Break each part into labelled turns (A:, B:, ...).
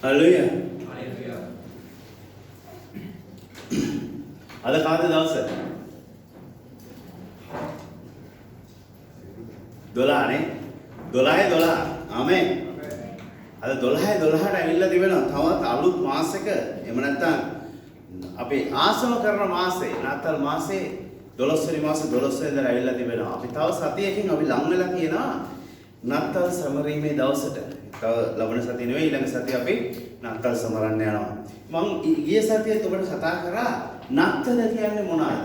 A: Hallelujah. අද කාද දවස? 12 නේ. 12. ආමෙන්. අද 12ට ඇවිල්ලා තිබෙනවා. තවත් අලුත් මාසෙක එහෙම නැත්නම් අපි ආසම කරන මාසේ, නාතල් මාසේ 12 වෙනි මාසේ 12 වෙනිදා ඇවිල්ලා තිබෙනවා. අපි තව සතියකින් අපි ලං වෙලා කියනවා නාතල් සමරීමේ දවසට. තව ලබන සතිය නෙවෙයි ඊළඟ සතිය අපි නාතල් සමරන්න යනවා. මම ඊයේ සතියේත් ඔබට කතා කරා නාතල් කියන්නේ මොනවද?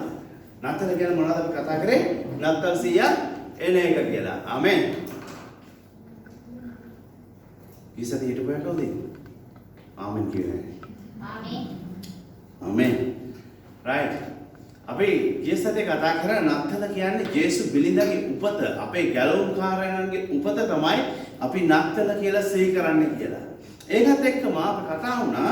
A: නාතල් කියන්නේ මොනවද අපි කතා කරේ? නාතල් 100 එන එක කියලා. ආමෙන්. ඊසති හිටපුවා කවුද? ආමෙන් කියන්නේ.
B: ආමෙන්.
A: ආමෙන්. right. අපි ඊයේ සතියේ කතා කරා නත්තල කියන්නේ ජේසු බිලිඳගේ උපත. අපේ ගැලවුම්කාරයන්ගේ උපත තමයි අපි නත්තල කියලා සිහි කරන්නේ කියලා. ඒකත් එක්කම අපි කතා වුණා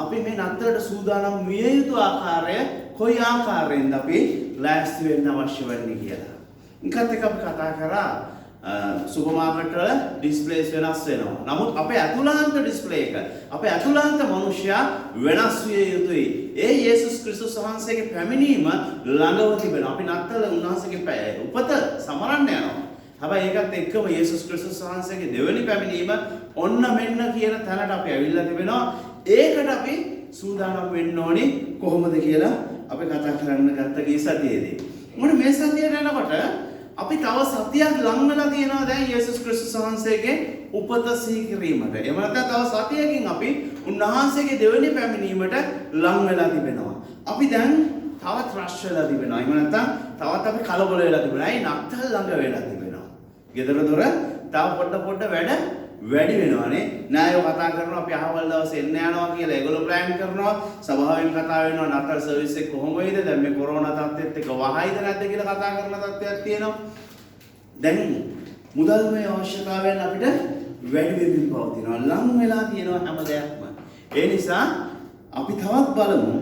A: අපි මේ නත්තලට සූදානම් විය යුතු ආකාරය කොයි ආකාරයෙන්ද අපි ලෑස්ති වෙන්න අවශ්‍ය වෙන්නේ කියලා. ඒකත් එක්ක අපි කතා කරා සුපර් මාකට් වල ඩිස්ප්ලේස් වෙනස් වෙනවා. නමුත් අපේ අතුලාන්ත ඩිස්ප්ලේ එක අපේ අතුලාන්ත මනුෂ්‍යයා වෙනස් විය යුතුයි. ඒ යේසුස් ක්‍රිස්තුස් වහන්සේගේ පැමිණීම ළඟව තිබෙනවා. අපි නත්තල උන්වහන්සේගේ උපත සමරන්න යනවා. හැබැයි ඒකත් එක්කම යේසුස් ක්‍රිස්තුස් වහන්සේගේ දෙවෙනි පැමිණීම ඔන්න මෙන්න කියන තැනට අපි ඇවිල්ලා තිබෙනවා. ඒකට අපි සූදානම් වෙන්න ඕනේ කොහොමද කියලා අපි කතා කරන්න ගත්ත ගිය සතියේදී. මොකද මේ සතියට යනකොට අපි තව සතියක් ලං වෙලා තියෙනවා දැන් යේසුස් ක්‍රිස්තුස් වහන්සේගේ උපත සිහි කිරීමට. එහෙම නැත්නම් තව සතියකින් අපි උන්වහන්සේගේ දෙවෙනි පැමිණීමට ලං වෙලා තිබෙනවා. අපි දැන් තවත් රෂ් වෙලා තිබෙනවා. එහෙම නැත්නම් තවත් අපි කලබල වෙලා තිබෙනවා. ඒ නත්තල් ළඟ වෙලා තිබෙනවා. ගෙදර දොර තව පොඩ වැඩි වෙනවානේ. නායෝ කතා කරනවා අපි අහවල් දවසේ එන්න යනවා කියලා ඒගොල්ලෝ ප්ලෑන් කරනවා. සභාවෙන් කතා වෙනවා නත්තල් සර්විස් එක කොහොම වෙයිද? දැන් මේ කොරෝනා තත්ත්වෙත් එක්ක වහයිද නැද්ද කියලා කතා කරන තත්ත්වයක් තියෙනවා. දැන් මුදල්මය අවශ්‍යතාවයන් අපිට වැඩි වෙමින් පවතිනවා. ලං වෙලා තියෙනවා හැම දෙයක්ම. ඒ නිසා අපි තවත් බලමු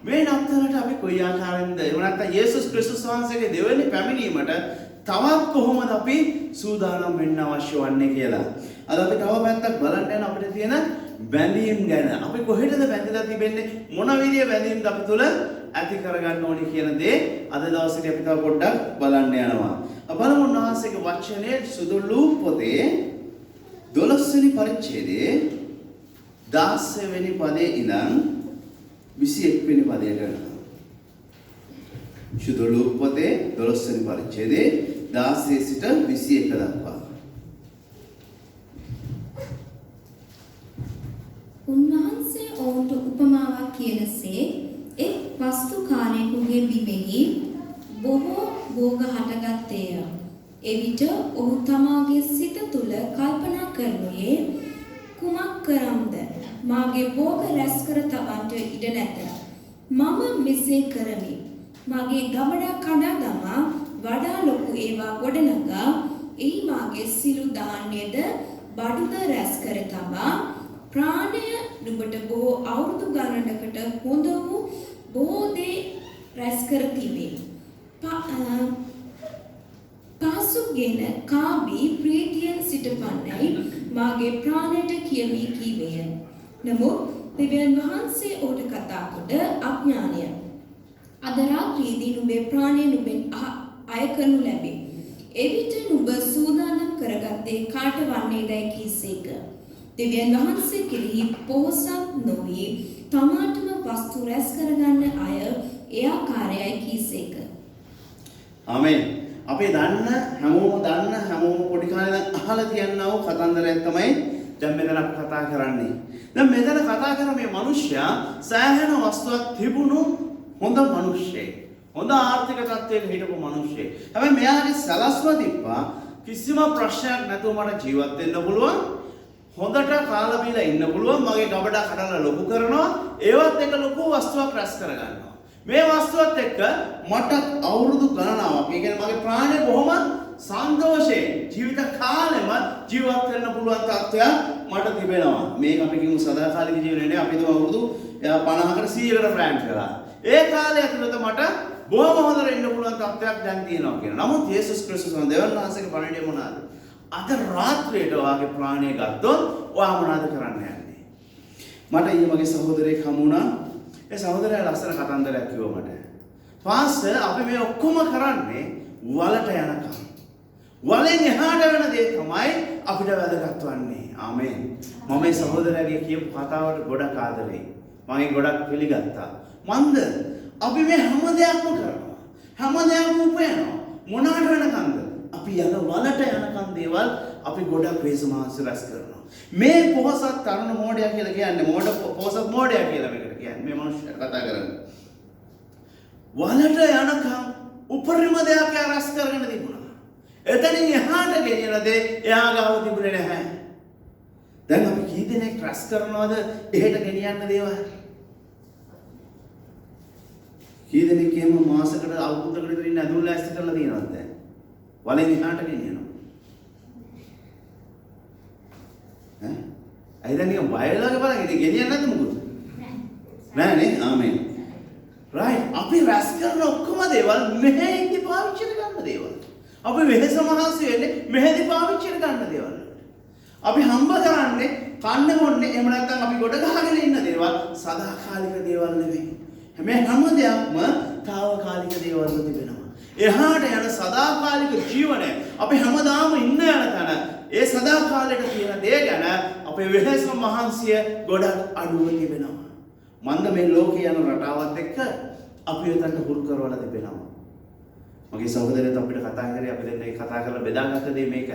A: මේ නත්තලට අපි කොයි ආකාරයෙන්ද එහෙම නැත්නම් යේසුස් ක්‍රිස්තුස් වහන්සේගේ දෙවෙනි පැමිණීමට තවත් කොහොමද අපි සූදානම් වෙන්න අවශ්‍ය වන්නේ කියලා. අද අපි තව පැත්තක් බලන්න යන අපිට තියෙන බැඳීම් ගැන. අපි කොහෙටද බැඳලා තිබෙන්නේ? මොන විදිය බැඳීම්ද අපි තුල ඇති කරගන්න ඕනේ කියන දේ අද දවසේ අපි තව පොඩ්ඩක් බලන්න යනවා. බලමු උන්වහන්සේගේ වචනේ සුදුලු පොතේ 12 වෙනි පරිච්ඡේදයේ 16 වෙනි පදයේ ඉඳන් 21 වෙනි පදයට යනවා. සුදුලු පොතේ 12 වෙනි පරිච්ඡේදයේ 16 සිට 21 දක්වා.
B: උන්වහන්සේ ඔවුන්ට උපමාවක් කියනසේ එක් වස්තුකාරයෙකුගේ බිමෙහි බොහෝ භෝග හටගත්තේය. එවිට ඔහු තමාගේ සිත තුළ කල්පනා කරනුයේ කුමක් කරම්ද? මාගේ භෝග රැස් කර තබන්නට ඉඩ නැත. මම මෙසේ කරමි. මාගේ ගබඩා කඩා දමා වඩා ලොකු ඒවා ගොඩනගා එහි මාගේ සිළු ධාන්‍යද බඩුද රැස් කර තබා ප්‍රාණය නුඹට බොහෝ අවුරුදු ගණනකට හොඳ වූ බොහෝ දේ රැස් කර තිබේ. පාසුගෙන කාබී ප්‍රීතියෙන් සිටපන්නයි මාගේ ප්‍රාණයට කියමි කීවේය. නමුත් දෙවියන් වහන්සේ ඔහුට කතා කොට අඥානය. අද රාත්‍රියේදී නුඹේ ප්‍රාණය නුඹෙන් අය කරනු ලැබේ. එවිට නුඹ සූදානම් කරගත්තේ කාට වන්නේදයි කීසේක. දෙවියන් වහන්සේ කෙරෙහි පොහොසත් නොවි තමාටම වස්තු රැස් කරගන්න අය ඒ ආකාරයයි කීසේක.
A: ආමෙන්. අපි හැමෝම පොඩි කාලේ අහලා තියනව කතන්දරයක් තමයි දැන් මෙතන අපි කතා කරන්නේ. දැන් මෙතන කතා කරන මේ මිනිස්සයා සෑහෙන වස්තුවක් තිබුණු හොඳ මිනිස්සෙක්. හොඳ ආර්ථික තත්ත්වයක හිටපු මිනිස්සෙක්. හැබැයි මෙයාගේ සලස්ව තිබ්බා කිසිම ප්‍රශ්නයක් නැතුව මට ජීවත් වෙන්න පුළුවන්. හොඳට කාලා බීලා ඉන්න පුළුවන්. මගේ ගබඩා කඩලා ලොකු කරනවා. ඒවත් එක ලොකු වස්තුවක් රැස් කරගන්නවා. මේ වස්තුවත් එක්ක මට අවුරුදු ගණනාවක්, ඒ කියන්නේ මගේ ප්‍රාණය බොහොම සන්තෝෂයෙන් ජීවිත කාලෙම ජීවත් වෙන්න පුළුවන් තත්ත්වයක් මට තිබෙනවා. මේක අපි කියමු සදාකාලික ජීවනය නේ. අපි තුම අවුරුදු 50කට 100කට ප්ලෑන් කරා. ඒ කාලය ඇතුළත මට බොහොම හොඳට ඉන්න පුළුවන් තත්ත්වයක් දැන් තියෙනවා කියනවා. නමුත් යේසුස් ක්‍රිස්තුස් දෙවියන් වහන්සේගේ පණිවිඩය මොනවාද? අද රාත්‍රියට ඔයාගේ ප්‍රාණය ගත්තොත් ඔයා මොනවද කරන්න යන්නේ? මට ඊයේ මගේ සහෝදරයෙක් හමු වුණා. ඒ සහෝදරයා ලස්සන කතන්දරයක් කිව්වා මට. පාස්ටර් අපි මේ ඔක්කොම කරන්නේ වලට යනකම්. වලෙන් එහාට වෙන දේ තමයි අපිට වැදගත් වන්නේ. ආමේන්. මම මේ සහෝදරයාගේ කියපු කතාවට ගොඩක් ආදරෙයි. මම ගොඩක් පිළිගත්තා. මන්ද අපි මේ හැම දෙයක්ම කරනවා. හැම දෙයක්ම උපයනවා. මොනකට වෙනකන්ද? අපි යන වලට යනකම් දේවල් අපි ගොඩක් වේස මහන්සි රැස් කරනවා. මේ පොහසත් තරුණ මෝඩයා කියලා කියන්නේ පොහසත් මෝඩයා කියලා මේකට කියන්නේ. මේ මිනිස්සුන්ට කතා කරන්නේ. වලට යනකම් උපරිම දෙයක් රැස් කරගෙන තිබුණා. එතනින් එහාට ගෙනියන දේ එයා ගාව තිබුණේ නැහැ. දැන් අපි කී දෙනෙක් රැස් කරනවද එහෙට ගෙනියන්න දේවල්? කී දෙනෙක් එහෙම මාසයකට අවුරුද්දකට විතර ඉන්න ඇඳුම් ලෑස්ති කරලා තියෙනවද දැන්? වලෙන් එහාට ගෙනියනවා. ඈ? අයිදා නිකන් බයලාගේ බලන් ඉතින් ගෙනියන්නේ නැද්ද මොකද? නෑ නේ. ආමේන්. right. අපි රැස් කරන ඔක්කොම දේවල් මෙහෙදි පාවිච්චි කරගන්න දේවල්. අපි වෙහෙස මහන්සි වෙන්නේ මෙහෙදි පාවිච්චි කරගන්න දේවල්. අපි හම්බ කරන්නේ කන්න මොන්නේ එහෙම නැත්නම් අපි ගොඩ ගහගෙන ඉන්න දේවල් සදාකාලික දේවල් නෙවෙයි. හැම දෙයක්ම తాවකාලික දේවල් තිබෙනවා. එහාට යන සදාකාලික ජීවනය අපි හැමදාම ඉන්න යන තැන ඒ සදාකාලයට තියෙන දේ ගැන අපේ වෙහෙස මහන්සිය ගොඩක් අඩුව තිබෙනවා. මන්ද මේ ලෝකේ යන රටාවත් එක්ක අපි උතන්ට හුරු කරවලා තිබෙනවා. මගේ සහෝදරයත් අපිට කතා කරේ අපි දෙන්න කතා කරලා බෙදාගත්ත දේ මේක.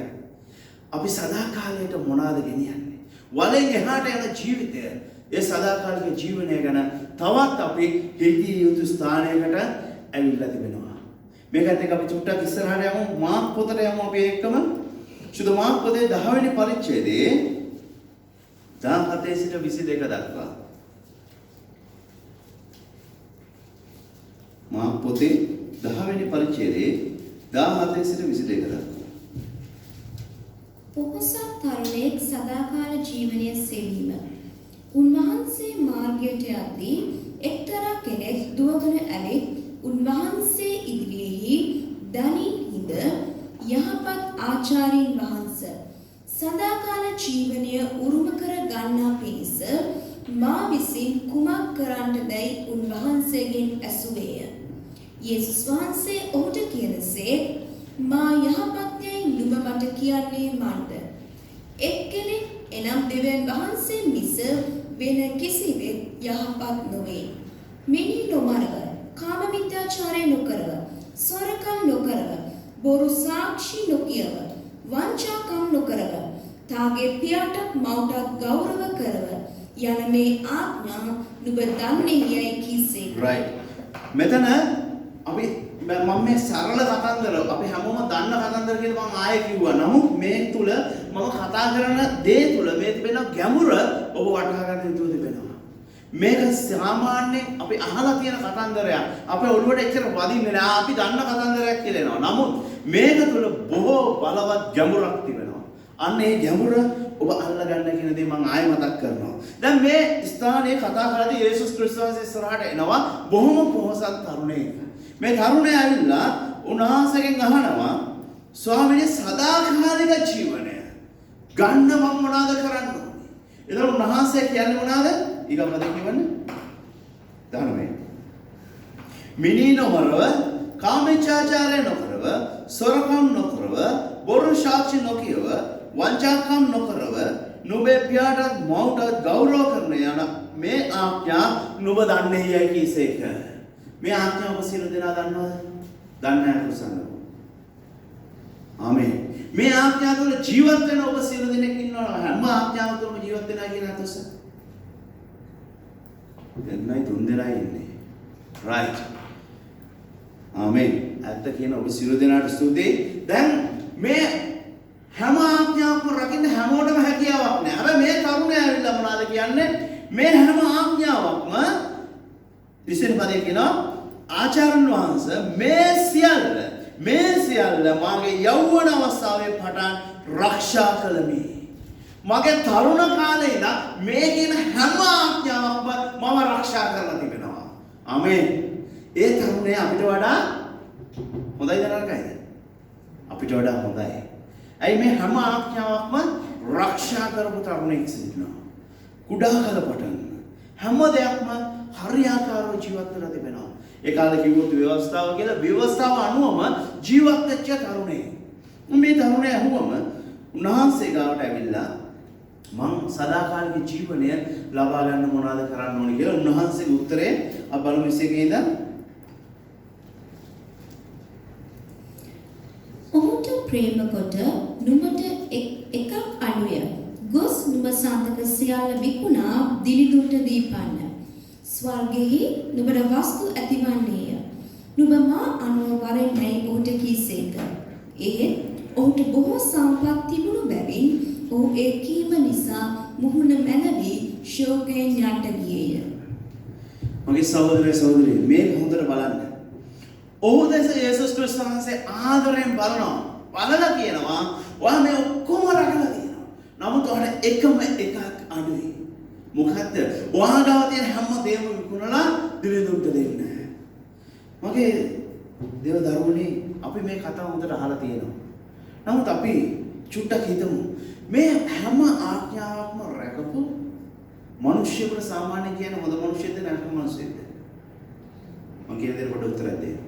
A: අපි සදාකාලයට මොනවාද ගෙනියන්නේ? වලෙන් එහාට යන ජීවිතය ඒ සදාකාලික ජීවනය ගැන තවත් අපි හිතිය යුතු ස්ථානයකට ඇවිල්ලා තිබෙනවා. මේකත් එක්ක අපි චුට්ටක් ඉස්සරහට යමු. මාක් පොතට යමු අපි එක්කම. සුදු මාක් පොතේ 10 වෙනි පරිච්ඡේදයේ 17 සිට 22 දක්වා. මාක් පොතේ 10 වෙනි පරිච්ඡේදයේ 17 සිට 22 දක්වා.
B: පොහොසත් තරුණයෙක් සදාකාල ජීවනය සෙවීම. උන්වහන්සේ මාර්ගයට යද්දී එක්තරා කෙනෙක් දුවගෙන ඇවිත් උන්වහන්සේ ඉදිරියෙහි දනින් හිඳ යහපත් ආචාර්යින් වහන්සේ සදාකාල ජීවනය උරුම කර ගන්නා පිණිස මා විසින් කුමක් කරන්නදැයි උන්වහන්සේගෙන් ඇසුවේය. යේසුස් වහන්සේ ඔහුට කියනසේ මා යහපත්යයි නුඹ මට කියන්නේ මන්ද? එක්කෙනෙක් එනම් දෙවියන් වහන්සේ මිස වෙන කිසිවෙක් යහපත් නොවේ. මිනි නොමරව, කාම මිත්‍යාචාරය නොකරව, සොරකම් නොකරව, බොරු සාක්ෂි නොකියව, වංචාකම් නොකරව, තාගේ පියාටත් මව්ටත් ගෞරව කරව යන මේ ආඥා නුඹ දන්නේ යයි කීසේ.
A: right. මෙතන අපි මම මේ සරල කතන්දර අපි හැමෝම දන්න කතන්දර කියලා මම ආයෙ කිව්වා. නමුත් මේ තුල මම කතා කරන දේ තුල මේ තිබෙන ගැඹුර ඔබ වටහා ගන්න යුතු තිබෙනවා. මේක සාමාන්‍යයෙන් අපි අහලා තියෙන කතන්දරයක්. අපේ ඔළුවට එච්චර වදින්නේ නැහැ. අපි දන්න කතන්දරයක් කියලා එනවා. නමුත් මේක තුල බොහෝ බලවත් ගැඹුරක් තිබෙනවා. අන්න ඒ ගැඹුර ඔබ අල්ලා ගන්න කියන දේ මම ආයෙ මතක් කරනවා. දැන් මේ ස්ථානයේ කතා කරද්දී යේසුස් ක්‍රිස්තුස් ඉස්සරහට එනවා බොහොම පොහොසත් තරුණයෙක්. මේ තරුණයා ඇවිල්ලා උන්වහන්සේගෙන් අහනවා ස්වාමීනි සදාකාලික ජීවනය ගන්න මම මොනවද කරන්න ඕනේ? එතකොට උන්වහන්සේ කියන්නේ මොනවද? ඊගොල්ලෝ කියවන්නේ 19. මිනී නොමරව, කාමීච්ඡාචාරය නොකරව, සොරකම් නොකරව, බොරු සාක්ෂි නොකියව, වංචාකම් නොකරව, නුඹේ පියාටත් මව්ටත් ගෞරව කරන යන මේ ආඥා නුඹ දන්නේ යයි කීසේක. මේ ආඥා ඔබ සියලු දෙනා දන්නවද? දන්නේ නැහැ කුසන්න. ආමේන්. මේ ආඥා තුළ ජීවත් වෙන ඔබ සියලු දෙනෙක් ඉන්නවා. හැම ආඥාව තුළම ජීවත් වෙනවා කියන අදහස. දෙන්නයි තුන් දෙනයි ඉන්නේ. right. ආමේන්. ඇත්ත කියන ඔබ සියලු දෙනාට ස්තුතියි. දැන් මේ හැම ආඥාවක්ම රකින්න හැමෝටම හැකියාවක් නැහැ. හැබැයි මේ තරුණයා ඇවිල්ලා මොනවද කියන්නේ? මේ හැම ආඥාවක්ම විශේෂ පදේ කියනවා ආචාර්යන් වහන්සේ මේ සියල්ල මාගේ යෞවන අවස්ථාවේ පටන් ආරක්ෂා කළමි. මගේ තරුණ කාලේ ඉඳන් මේ කියන හැම ආඥාවක්ම මම ආරක්ෂා කරලා තිබෙනවා. ආමේන්. ඒ තරුණයා අපිට වඩා හොඳයිද නරකයිද? අපිට වඩා හොඳයි. ඇයි මේ හැම ආඥාවක්ම ආරක්ෂා කරපු තරුණෙක් සිටිනවා. කුඩා කල පටන් හැම දෙයක්ම හරියාකාරව ජීවත් වෙලා තිබෙනවා. ඒ කාලේ කිව්වොත් ව්‍යවස්ථාව කියලා ව්‍යවස්ථාව අනුවම ජීවත් වෙච්ච තරුණේ. මේ තරුණයා අහුවම උන්වහන්සේ ගාවට ඇවිල්ලා මං සදාකාලික ජීවනය ලබා ගන්න මොනවද කරන්න ඕනේ කියලා උන්වහන්සේගේ උත්තරේ බලමු 21 ඉඳන්.
B: ඔහුට ප්‍රේම කොට නුඹට එකක් අඩුය. ගොස් නුඹ සාන්තක සියල්ල විකුණා දිලිඳුන්ට දීපන්න. ස්වර්ගෙහි නුඹට වස්තු ඇතිවන්නේය. නුඹ මා අනුව වරෙන්නයි ඔහුට කීසේක. එහෙත් ඔහුට බොහෝ සම්පත් තිබුණු බැවින් ඔහු ඒ කීම නිසා මුහුණ මැනවි ශෝකයෙන් යට ගියේය.
A: මගේ සහෝදරයෝ මේක හොඳට බලන්න. ඔහු දැස යේසුස් ක්‍රිස්තුස් වහන්සේ ආදරයෙන් බලනවා. බලලා කියනවා ඔයා මේ ඔක්කොම රැකලා තියෙනවා. නමුත් ඔයාට එකම එකක් අඩුයි. මොකද්ද? ඔයා ගාව තියෙන හැම දෙයක්ම විකුණලා දිලිඳුන්ට දෙන්න. මගේ දේව දරුවනේ අපි මේ කතාව හොඳට අහලා තියෙනවා. නමුත් අපි චුට්ටක් හිතමු. මේ හැම ආඥාවක්ම රැකපු මිනිස්සුන්ට සාමාන්‍ය කියන හොඳ මිනිස්සුද නැත්නම් මිනිස්සුද? මම කියන දේ පොඩ්ඩක් උත්තරයක් දෙන්න.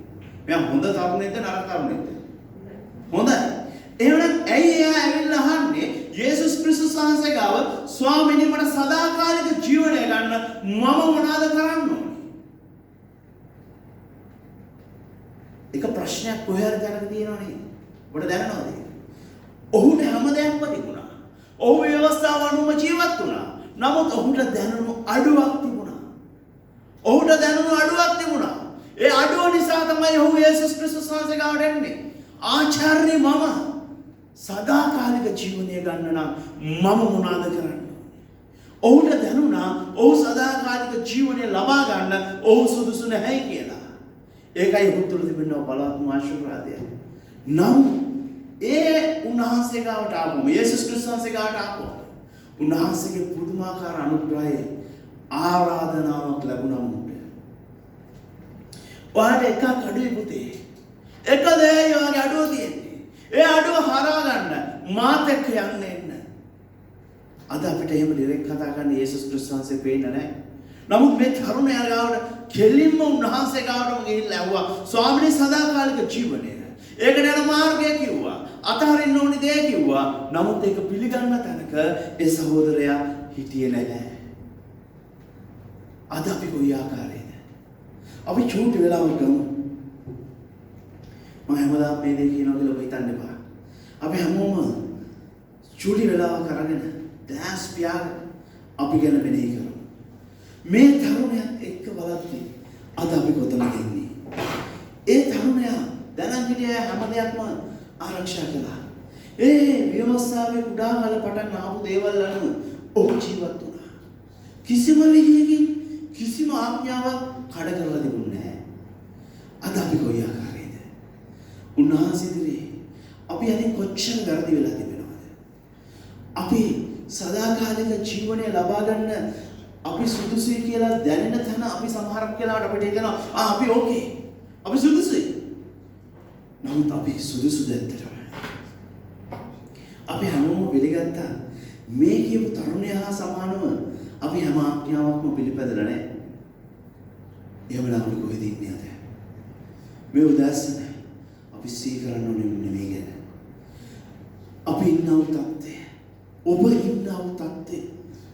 A: මෙයා හොඳ තරුණයෙක්ද නරක තරුණයෙක්ද? හොඳයි. එහෙනම් ඇයි එයා ඇවිල්ලා අහන්නේ යේසුස් ක්‍රිස්තුස් වහන්සේ ගාව ස්වාමීනි මට සදාකාලික ජීවනය ගන්න මම මොනවද කරන්න ඕනේ? එක ප්‍රශ්නයක් කොහේ හරි දැනගෙන තියෙනවනේ. ඔබට දැනනවද? ඔහුට හැම දෙයක්ම තිබුණා. ඔහු ව්‍යවස්ථාව අනුව ජීවත් වුණා. නමුත් ඔහුට දැනුණු අඩුවක් තිබුණා. ඒ අඩුව නිසා තමයි ඔහු යේසුස් ක්‍රිස්තුස් වහන්සේ ගාවට එන්නේ. ආචාර්ය මම සදාකාලික ජීවනය ගන්න නම් මම මොනවද කරන්න? ඔහුට දැනුණා ඔහු සදාකාලික ජීවනය ලබා ගන්න ඔහු සුදුසු නැහැ කියලා. ඒකයි ඔහු තුළ තිබෙන බලවත් ආශිර්වාදය. නම් ඒ උන්වහන්සේ ගාවට ආවම යේසුස් ක්‍රිස්තුස් වහන්සේ ගාවට ආවම උන්වහන්සේගේ පුදුමාකාර අනුග්‍රහයේ ආරාධනාවක් ලැබුණා මුට. ඔයාට එකක් අඩුයි පුතේ. එක දෙයයි ඔයාගේ අඩුව තියෙන්නේ. ඒ අඩුව හරවා ගන්න මාත් එක්ක යන්න එන්න. අද අපිට එහෙම ඩිරෙක්ට් කතා කරන්න යේසුස් ක්‍රිස්තුස් වහන්සේ පේන්නේ නැහැ. නමුත් මේ තරුණයා ගාවට කෙලින්ම උන්වහන්සේ ගාවටම ගිහිල්ලා ඇහුවා ස්වාමීනි සදාකාලික ජීවනය. ඒකට යන මාර්ගය කිව්වා. අතහරින්න ඕනි දේ කිව්වා. නමුත් ඒක පිළිගන්න තැනක ඒ සහෝදරයා හිටියේ නැහැ. අද අපි කොයි ආකාරයේද? අපි චූටි වෙලාවක් ගමු. මම හැමදාම මේ දේ කියනවා කියලා ඔබ හිතන්න එපා. අපි හැමෝම චූටි වෙලාවක් අරගෙන දැස් පියාගෙන අපි ගැන මෙනෙහි කරමු. මේ තරුණයත් එක්ක බලද්දී අද අපි කොතනද ඉන්නේ? ඒ තරුණයා දැනන් හිටියේ හැම දෙයක්ම ආරක්ෂා කළා. ඒ ව්‍යවස්ථාවේ කුඩා කාල පටන් ආපු දේවල් අනුව ඔහු ජීවත් වුණා. කිසිම විදියකින් කිසිම ආඥාවක් කඩ කරලා තිබුණේ නැහැ. අද අපි කොයි ආකාරයේද? උන්වහන්සේ ඉදිරියේ අපි අදින් කොච්චර වැරදි වෙලා තිබෙනවද? අපි සදාකාලික ජීවනය ලබා ගන්න අපි සුදුසුයි කියලා දැනෙන තැන අපි සමහරක් කියලාට අපිට හිතෙනවා අපි ඕකේ. අපි සුදුසුයි. නමුත් අපි සුදුසුද ඇත්තටම? අපි හැමෝම පිළිගත්තා මේ කියපු තරුණයා හා සමානව අපි හැම ආඥාවක්ම පිළිපැදලා නැහැ. එහෙමනම් අපි කොහෙද ඉන්නේ අද? මේ උදාසන අපි සිහි කරන්න ඕනේ මේ ගැන. අපි ඉන්නව තත්ත්වය. ඔබ ඉන්නව තත්ත්වය.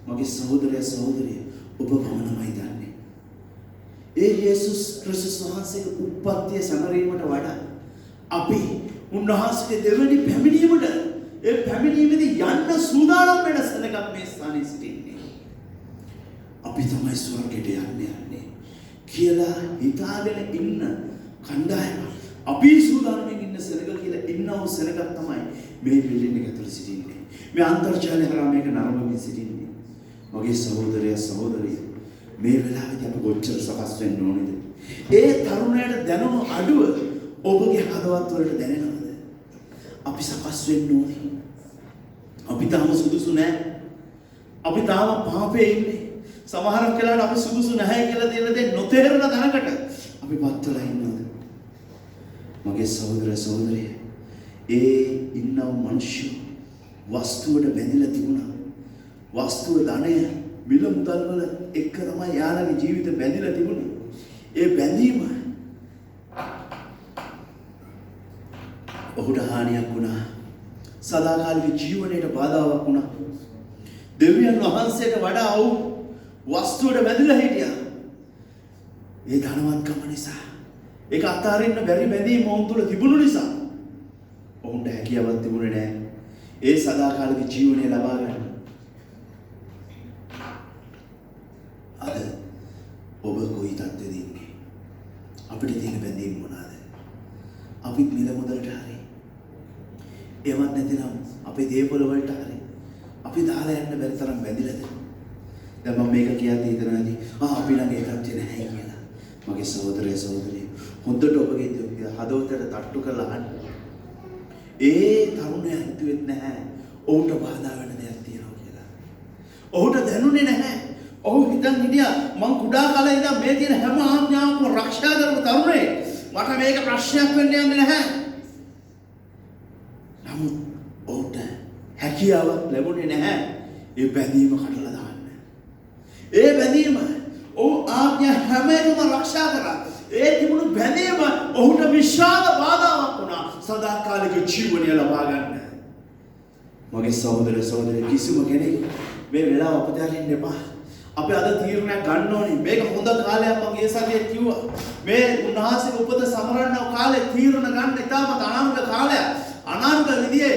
A: මගේ සහෝදරිය ඔබ පමණමයි දන්නේ. ඒ යේසුස් ක්‍රිස්තුස් වහන්සේගේ උප්පත්තිය සමරීමට වඩා අපි උන්වහන්සේගේ දෙවැනි පැමිණීමට ඒ පැමිණීමේදී යන්න සූදානම් වෙන සැනකක් මේ ස්ථානයේ සිටින්නේ. අපි තමයි ස්වර්ගයට යන්නේ කියලා හිතාගෙන ඉන්න කණ්ඩායම. අපි සූදානම්ෙන් ඉන්න සැනක කියලා ඉන්නව සැනකක් තමයි මේ බිල්ඩින් එක ඇතුළේ සිටින්නේ. මේ අන්තර්ජාලය කරා මේක නරඹමින් සිටින්නේ. මගේ සහෝදරිය මේ වෙලාවේදී අපි කොච්චර සකස් වෙන්න ඕනේද? ඒ තරුණයාට දැනුණු අඩුව ඔබගේ හදවත් වලට දැනෙනවද? අපි සකස් වෙන්න ඕනේ. අපි තාම සුදුසු නැහැ. අපි තාම පාපේ ඉන්නේ. සමහරක් වෙලාවට අපි සුදුසු නැහැ කියලා දෙන්න දෙන්න නොතේරෙන තැනකට අපි පත්වලා ඉන්නවද? මගේ සහෝදරිය ඒ ඉන්නව මිනිස්සු වස්තුවට බැඳිලා තිබුණා. වස්තුව ධනය මිල මුදල් වල එක්ක තමයි යාළගේ ජීවිත බැඳිලා තිබුණේ. ඒ බැඳීම ඔහුට හානියක් වුණා. සදාකාලික ජීවනයේ බාධාවක් වුණා. දෙවියන් වහන්සේට වඩා ඔහු වස්තුවට බැඳිලා හිටියා. ඒ ධනවත්කම නිසා, ඒක අතාරින්න බැරි බැඳීම ඔවුන් තුල තිබුණු නිසා ඔවුන්ට හැකියාවක් තිබුණේ නැහැ ඒ සදාකාලික ජීවනය ලබා ගන්න. අද ඔබ කොයි තත්ත්වෙද ඉන්නේ? අපිට තියෙන බැඳීම් මොනවාද? අපිත් මිල මුදලට හරි, එවත් නැතිනම් අපේ දේපොළ වලට හරි අපි දාලා යන්න බැරි තරම් බැඳිලාද? දැන් මම මේක කියද්දි හිතනවාදී අපි ළඟ ඒ තත්ත්වෙ නැහැ කියලා. මගේ සහෝදරය සහෝදරිය හොඳට ඔබගේ හදවතට තට්ටු කරලා අහන්න. ඒ තරුණයා හිතුවෙත් නැහැ ඔහුට බාධා වෙන දෙයක් තියෙනවා කියලා. ඔහුට දැනුනේ නැහැ. ඔහු හිතන් හිටියා මං කුඩා කාලේ ඉඳන් මේ තියෙන හැම ආඥාවක්ම ආරක්ෂා කරපු තරුණයෙක්. මට මේක ප්‍රශ්නයක් වෙන්න යන්නේ නැහැ. නමුත් ඔහුට හැකියාවක් ලැබුණේ නැහැ ඒ බැඳීම කඩලා දාන්න. ඒ බැඳීම ඔහු ආඥා හැම එකම ආරක්ෂා කරා. ඒ තිබුණු බැඳීම ඔහුට විශාල බාධාවක් වුණා සදාකාලික ජීවනය ලබා ගන්න. මගේ සහෝදර සහෝදරිය කිසිම කෙනෙක් මේ වෙලාව අපතරින්න එපා. අපි අද තීරණයක් ගන්න ඕනේ. මේක හොඳ කාලයක් මම ඒ සතියේ කිව්වා. මේ උන්වහන්සේගේ උපත සමරන කාලේ තීරණ ගන්න ඉතාමත් අනාගත කාලයක්. අනාගත විදියේ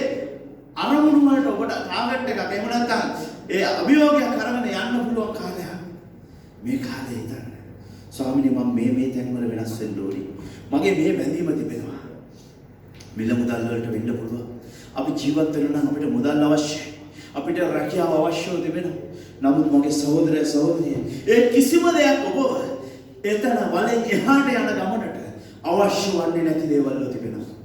A: අරමුණු වලට ඔබට ටාගට් එකක් එහෙම නැත්නම් ඒ අභියෝගයක් අරගෙන යන්න පුළුවන් කාලයක්. මේ කාලේ ඉතින් ස්වාමීනි මම මේ තැන් වල වෙනස් වෙන්න ඕනේ. මගේ මේ බැඳීම තිබෙනවා. මිල මුදල් වලට වෙන්න පුළුවන්. අපි ජීවත් වෙන්න නම් අපිට මුදල් අවශ්‍යයි. අපිට රැකියාව අවශ්‍යව තිබෙනවා. නමුත් මගේ සහෝදරය සහෝදරිය ඒ කිසිම දෙයක් ඔබ එතන වලින් එහාට යන ගමනට අවශ්‍ය වන්නේ නැති දේවල් වල තිබෙනවා.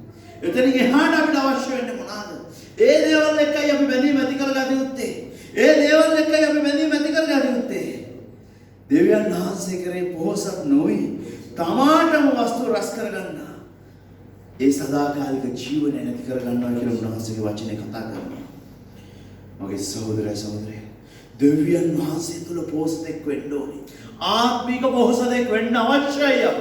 A: එතනින් එහාට අපිට අවශ්‍ය වෙන්නේ මොනවාද? ඒ දේවල් එක්කයි අපි බැඳීම ඇති කරගත යුත්තේ. ඒ දේවල් එක්කයි අපි බැඳීම ඇති කරගත යුත්තේ. දෙවියන් වහන්සේ කරේ පොහොසත් නොවි තමාටම වස්තු රැස් කරගන්න. ඒ සදාකාලික ජීවනය නැති කරගන්නවා කියලා උන්වහන්සේගේ වචනේ කතා කරනවා. මගේ සහෝදරය සහෝදරිය දෙවියන් වහන්සේ තුල පොහොසතෙක් වෙන්න ඕනේ. ආත්මික පොහොසතෙක් වෙන්න අවශ්‍යයි අප.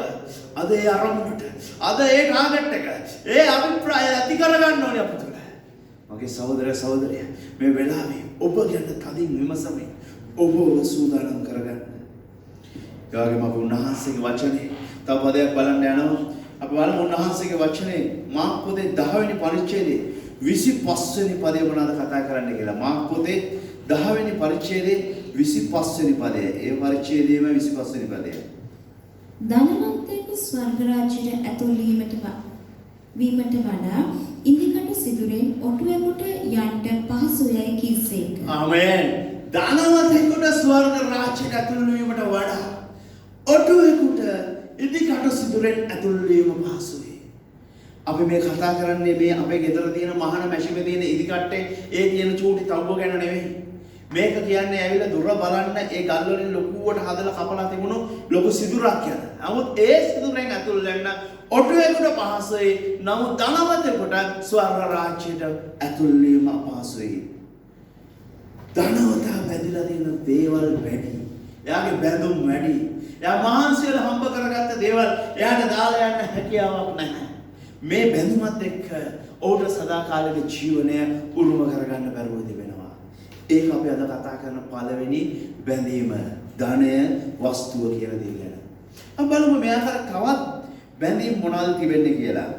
A: අද ඒ අරමුණට, අද ඒ ටාගට් එක, ඒ අභිප්‍රාය ඇති කරගන්න ඕනේ අප තුල. මගේ සහෝදරය සහෝදරිය මේ වෙලාවේ ඔබ ගැන තදින් විමසමින් ඔබ සූදානම් කරගන්න. ඒ වගේම අපි උන්වහන්සේගේ වචනේ තව පදයක් බලන්න යනවා. අපි බලමු උන්වහන්සේගේ වචනේ මාර්ක් පොතේ 10 වෙනි පරිච්ඡේදයේ 25 වෙනි පදය මොනවාද කතා කරන්න කියලා. මාර්ක් පොතේ 10 වෙනි පරිච්ඡේදයේ 25 වෙනි පදය. ඒ පරිච්ඡේදයේම 25 වෙනි පදය.
B: ධනවන්තයෙකු ස්වර්ග රාජ්‍යයට ඇතුල් වීමට වඩා ඉන්දිකටු සිදුරෙන් ඔටුවෙකුට යන්න පහසුයයි කීසේක.
A: ආමෙන්. ධනවන්තයෙකුට ස්වර්ග රාජ්‍යයට ඇතුල් වීමට වඩා ඔටුවෙකුට ඉදිකටු සිදුරෙන් ඇතුල් වීම පහසුයි. අපි මේ කතා කරන්නේ මේ අපේ ගෙදර තියෙන මහාන මැෂිමේ තියෙන ඉදිකට්ටේ ඒ තියෙන චූටි තව්ව ගැන නෙවෙයි. මේක කියන්නේ ඇවිල්ලා දුර බලන්න ඒ ගල් වලින් ලොකුවට හදලා කපලා තිබුණු ලොකු සිදුරක් කියන. නමුත් ඒ සිදුරෙන් ඇතුල් වෙන්න ඔටුවෙකුට පහසුයි. නමුත් ධනවතෙකුට ස්වර්ග රාජ්‍යයට ඇතුල් වීම අපහසුයි. ධනවතා බැඳිලා තියෙන දේවල් වැඩි. එයාගේ බැඳුම් වැඩි. එයා මහන්සියල හම්බ කරගත්ත දේවල් එයාට දාලා යන්න හැකියාවක් නැහැ. මේ බැඳුමත් එක්ක ඔහුට සදාකාලික ජීවනය උරුම කරගන්න බැරුව තිබෙනවා. ඒක අපි අද කතා කරන පළවෙනි බැඳීම, ධනය, වස්තුව කියලා දේ ගැන. අපි බලමු මෙයාට තවත් බැඳීම් මොනවද තිබෙන්නේ කියලා.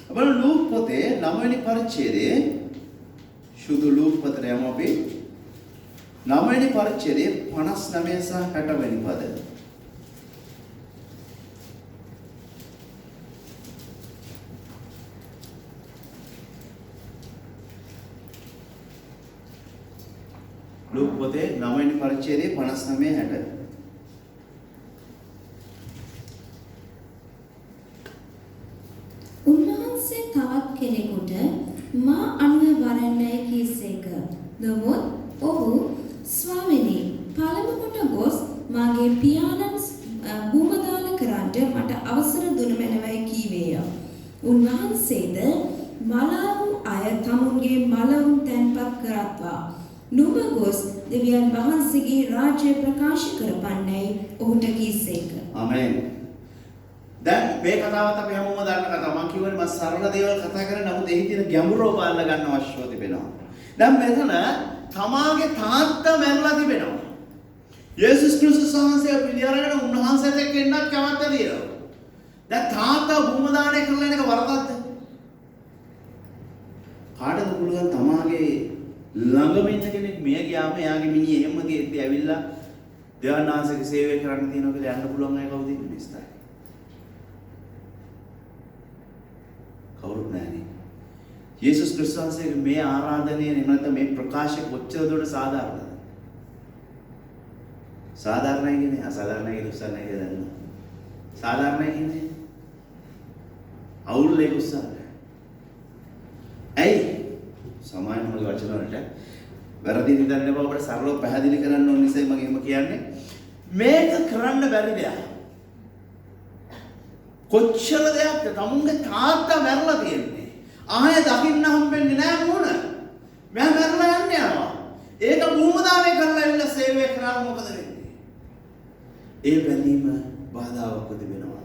A: අපේ ලූක් පොතේ 9 වෙනි පරිච්ඡේදයේ සුදු ලූක් පොතේ යමු අපි 9 වෙනි පරිච්ඡේදයේ 59 සහ 60 වෙනි පද. ලූක් පොතේ 9 වෙනි පරිච්ඡේදයේ 59 60.
B: උන්වහන්සේ තවත් කෙනෙකුට මා අනුව වරන්නයි කීසේක. නමුත් ඔහු ස්වාමීනි පළමු කොට ගොස් මාගේ පියාණන් භූමදාන කරන්නට මට අවසර දුන මැනවයි කීවේය. උන්වහන්සේද මලා වූ අය තමුන්ගේ මලවුන් තැන්පත් කරත්වා නුඹ ගොස් දෙවියන් වහන්සේගේ රාජ්‍ය ප්‍රකාශ කරපන්නයි ඔහුට කීසේක.
A: ආමෙන්. දැන් මේ කතාවත් අපි හැමෝම දන්න කතාව. මම කියවනේ මම සරල දේවල් කතා කරන්නේ නමුත් එහි තියෙන ගැඹුර ඔබ අල්ල ගන්න අවශ්‍යව තිබෙනවා. දැන් මෙතන තමාගේ තාත්තා මැරලා තිබෙනවා. යේසුස් ක්‍රිස්තුස් වහන්සේ පිළිඅරගෙන උන්වහන්සේට එක්ක එන්නත් කැමැත්ත තියෙනවා. දැන් තාත්තා භූම දාණය කරලා යන එක වරදක්ද? කාටද පුළුවන් තමාගේ ළඟම ඉන්න කෙනෙක් මිය ගියාම එයාගේ මිනිහ එහෙම ගියදී ඇවිල්ලා දෙවනාසගේ සේවය කරන්න තියෙනවා කියලා යන්න පුළුවන් අය කවුද ඉන්නේ ඉස්සරහ? කවුරුත් නැහැ නේ. යේසුස් ක්‍රිස්තුස් වහන්සේගේ මේ ආරාධනය නැත්නම් මේ ප්‍රකාශය කොච්චර දුරට සාධාරණද? සාධාරණයි කියන්නේ අසාධාරණයි කියලා උත්සාහය කියලා දන්නවා. සාධාරණයි කියන්නේ අවුල් එක උත්සාහය. ඇයි? සමාන මගේ වචන වලට වැරදි හිතන්න එපා. ඔබට සරලව පැහැදිලි කරන්න ඕන නිසා මම එහෙම කියන්නේ. මේක කරන්න බැරි දෙයක්. කොච්චර දෙයක්ද තමුන්ගේ තාත්තා මැරලා තියෙන්නේ. ආයෙ දකින්න හම්බෙන්නේ නැහැ මොන. මම මැරලා යන්නේ යනවා. ඒක භූමදානය කරලා ඉන්න සේවය කරාම මොකද වෙන්නේ? ඒ බැඳීම බාධාවක් තිබෙනවා.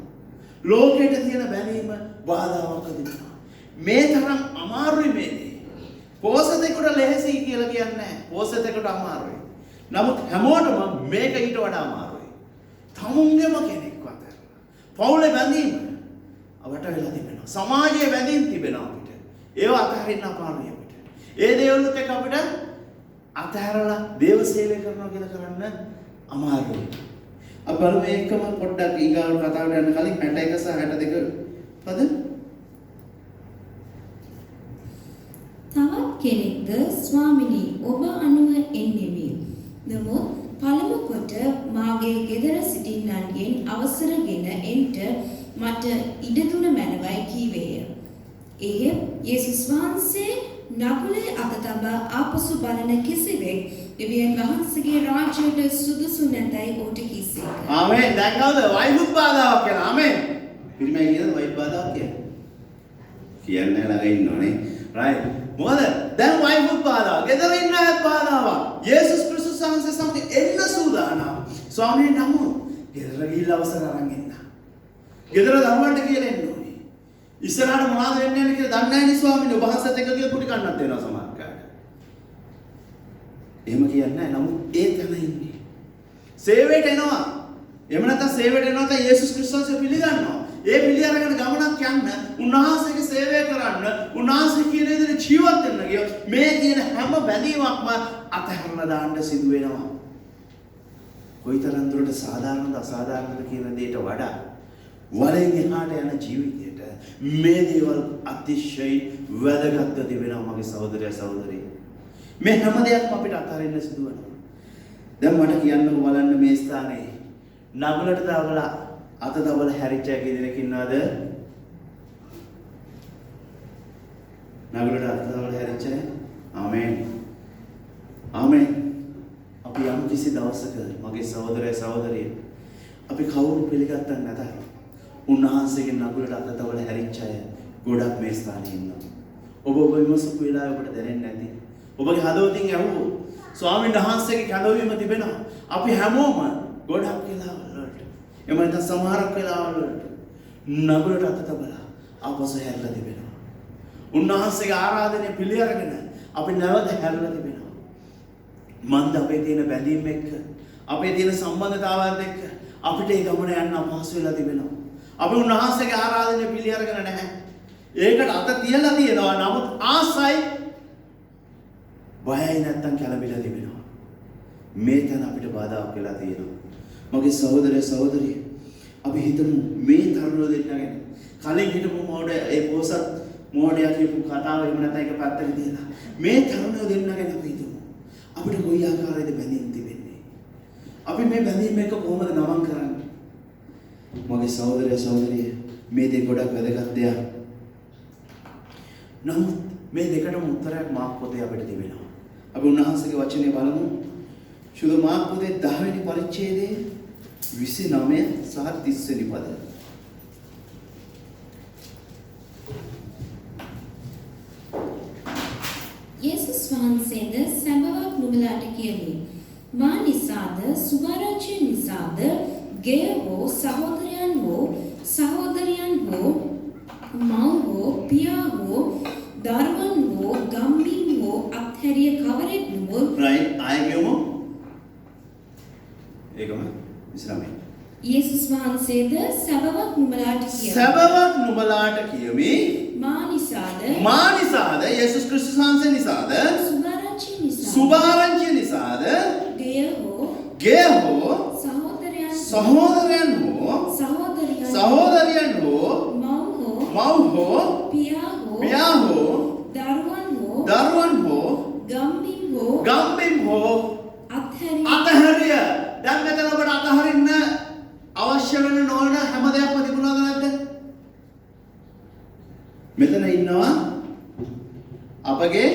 A: ලෝකයට තියෙන බැඳීම බාධාවක් තිබෙනවා. මේ තරම් අමාරුයි මේ දේ. පොසතේකට ලෙහෙසි කියලා කියන්නේ නැහැ. පොසතේකට අමාරුයි. නමුත් හැමෝටම මේක ඊට වඩා අමාරුයි. තමුන්ගේම කෙනෙක් වතර. පවුලේ බැඳීම අපට වෙලා තිබෙනවා. සමාජයේ බැඳීම් තිබෙනවා අපිට. ඒව අතහරින්න අපාරුයි අපිට. ඒ දේවලුත් එක්ක අපිට අතහැරලා දේව සේවය කරනවා කියලා කරන්න අමාරුයි. අපි බලමු මේකම පොඩ්ඩක් ඊගාව කතාවට යන්න කලින් 61 සහ 62 පද
B: තවත් කෙනෙක්ද ස්වාමිනී ඔබ අනුව එන්නෙමි. නමුත් පළමු කොට මාගේ ගෙදර සිටින්නන්ගෙන් අවසරගෙන එන්ට මට ඉඩ දුන මැනවයි කීවේය. එය යේසුස් වහන්සේ නගුලේ අත තබා ආපසු බලන කිසිවෙක් දෙවියන් වහන්සේගේ රාජ්‍යයට සුදුසු නැතයි ඔහුට කීසේක.
A: ආමෙන්. දැන් කවුද වයිෆුත් බාධාවක් කියලා? ආමෙන්. පිරිමයි කියනද වයිෆ් බාධාවක් කියලා? කියන්නේ ළඟ ඉන්නෝනේ. රයිට්. මොකද දැන් වයිෆුත් බාධාවක්. ගෙදර ඉන්න අයත් බාධාවක්. යේසුස් ක්‍රිස්තුස් වහන්සේ සමග එන්න සූදානම්. ස්වාමීන් වහන්සේ ගෙදර ගිහිල්ලා අවසර අරන් එන්න. ගෙදර දරුවන්ට කියලා එන්න ඕනේ. ඉස්සරහට මොනවද වෙන්නේ කියලා දන්නේ නැහැ නේ ස්වාමීන් වහන්සේත් එක්ක ගිය කුටි කන්නත් වෙනවා සමහර කාට. එහෙම කියන්නේ නැහැ. නමුත් ඒ තැන ඉන්නේ. සේවයට එනවා. එහෙම නැත්නම් සේවයට එනවා නැත්නම් යේසුස් ක්‍රිස්තුස් පිළිගන්නවා. ඒ පිළි අරගෙන ගමනක් යන්න, උන්වහන්සේගේ සේවය කරන්න, උන්වහන්සේ කියන විදිහට ජීවත් වෙන්න කියෝ මේ තියෙන හැම බැඳීමක්ම අතහැරලා දාන්න සිදු වෙනවා. කොයිතරම් දුරට සාධාරණද අසාධාරණද කියන දෙයට වඩා වලින් එහාට යන ජීවිතයට මේ දේවල් අතිශයින් වැදගත් තිබෙනවා මගේ සහෝදරයා සහෝදරිය. මේ හැම දෙයක්ම අපිට අත්හරින්න සිදු වෙනවා. දැන් මට කියන්නකො බලන්න මේ ස්ථානයේ නගලට දාවලා අත තබල හැරිච්ච කෙනෙක් ඉන්නවද? නගලට අත තබල හැරිච්ච? ආමෙන්. ආමෙන්. අපි යම් කිසි දවසක මගේ සහෝදරයා සහෝදරිය අපි කවුරු පිළිගත්තත් නැතත් උන්වහන්සේගේ නගලට අත තබල හැරිච්ච අය ගොඩක් මේ ස්ථානයේ ඉන්නවා. ඔබ විමසපු වෙලාවේ ඔබට දැනෙන්නේ නැති. ඔබගේ හදවතින් ඇහුවෝ ස්වාමීන් වහන්සේගේ කැඳවීම තිබෙනවා. අපි හැමෝම ගොඩක් වෙලාවල් වලට එහෙම නැත්නම් සමහරක් වෙලාවල් වලට නගලට අත තබලා ආපසු හැරලා තිබෙනවා. උන්වහන්සේගේ ආරාධනය පිළි අරගෙන අපි නැවත හැරලා තිබෙනවා. මන්ද අපේ තියෙන බැඳීම් එක්ක අපේ තියෙන සම්බන්ධතාවයත් එක්ක අපිට ඒ ගමන යන්න අපහසු වෙලා තිබෙනවා. අපි උන්වහන්සේගේ ආරාධනය පිළි අරගෙන නැහැ. ඒකට අත තියලා තියෙනවා. නමුත් ආසයි බයයි නැත්තම් කලබිලා තිබෙනවා. මේ තැන අපිට බාධාක් වෙලා තියෙනවා. මගේ සහෝදරය සහෝදරිය අපි හිතමු මේ තරුණයෝ දෙන්නගෙන කලින් හිටපු මොඩ ඒ පොසත් මොඩයා කියපු කතාව එහෙම නැත්නම් ඒක පැත්තක තියලා මේ තරුණයෝ දෙන්නගෙන අපි හිතමු අපිට කොයි ආකාරයකද බැඳීම් තිබෙන්නේ. අපි මේ බැඳීම් එක කොහොමද ගමන් කරන්නේ? මගේ සහෝදරය සහෝදරිය මේ දෙක ගොඩක් වැදගත් දෙයක්. නමුත් මේ දෙකටම උත්තරයක් මාර්ක් පොතේ අපිට තිබෙනවා. අපි උන්වහන්සේගේ වචනේ බලමු. සුදු මාර්ක් පොතේ 10 වෙනි පරිච්ඡේදයේ 29 සහ 30 වෙනි පද.
B: යේසුස් වහන්සේද සැබවක් නුඹලාට කියමි. මා නිසාද සුභාරංචිය නිසාද ගෙය හෝ සහෝදරයන් හෝ මව් හෝ පියා හෝ දරුවන් හෝ ගම්බින් හෝ අත්හැරිය කවරෙක් නුඹ
A: right ආයෙ කියමු ඒකම විශ්‍රාමයි
B: යේසුස් වහන්සේද සබවක් නුඹලාට කියමි
A: සබවක් නුඹලාට කියමි
B: මා නිසාද යේසුස් ක්‍රිස්තුස් වහන්සේ නිසාද සුභාරංචිය නිසාද ගෙය හෝ සහෝදරයන් හෝ මව් හෝ පියා හෝ දරුවන් හෝ ගම්බින් හෝ අතහැරිය දැන් මෙතන ඔබට අතහරින්න අවශ්‍ය වෙන නොවන හැම දෙයක්ම තිබුණාද නැද්ද? මෙතන ඉන්නවා අපගේ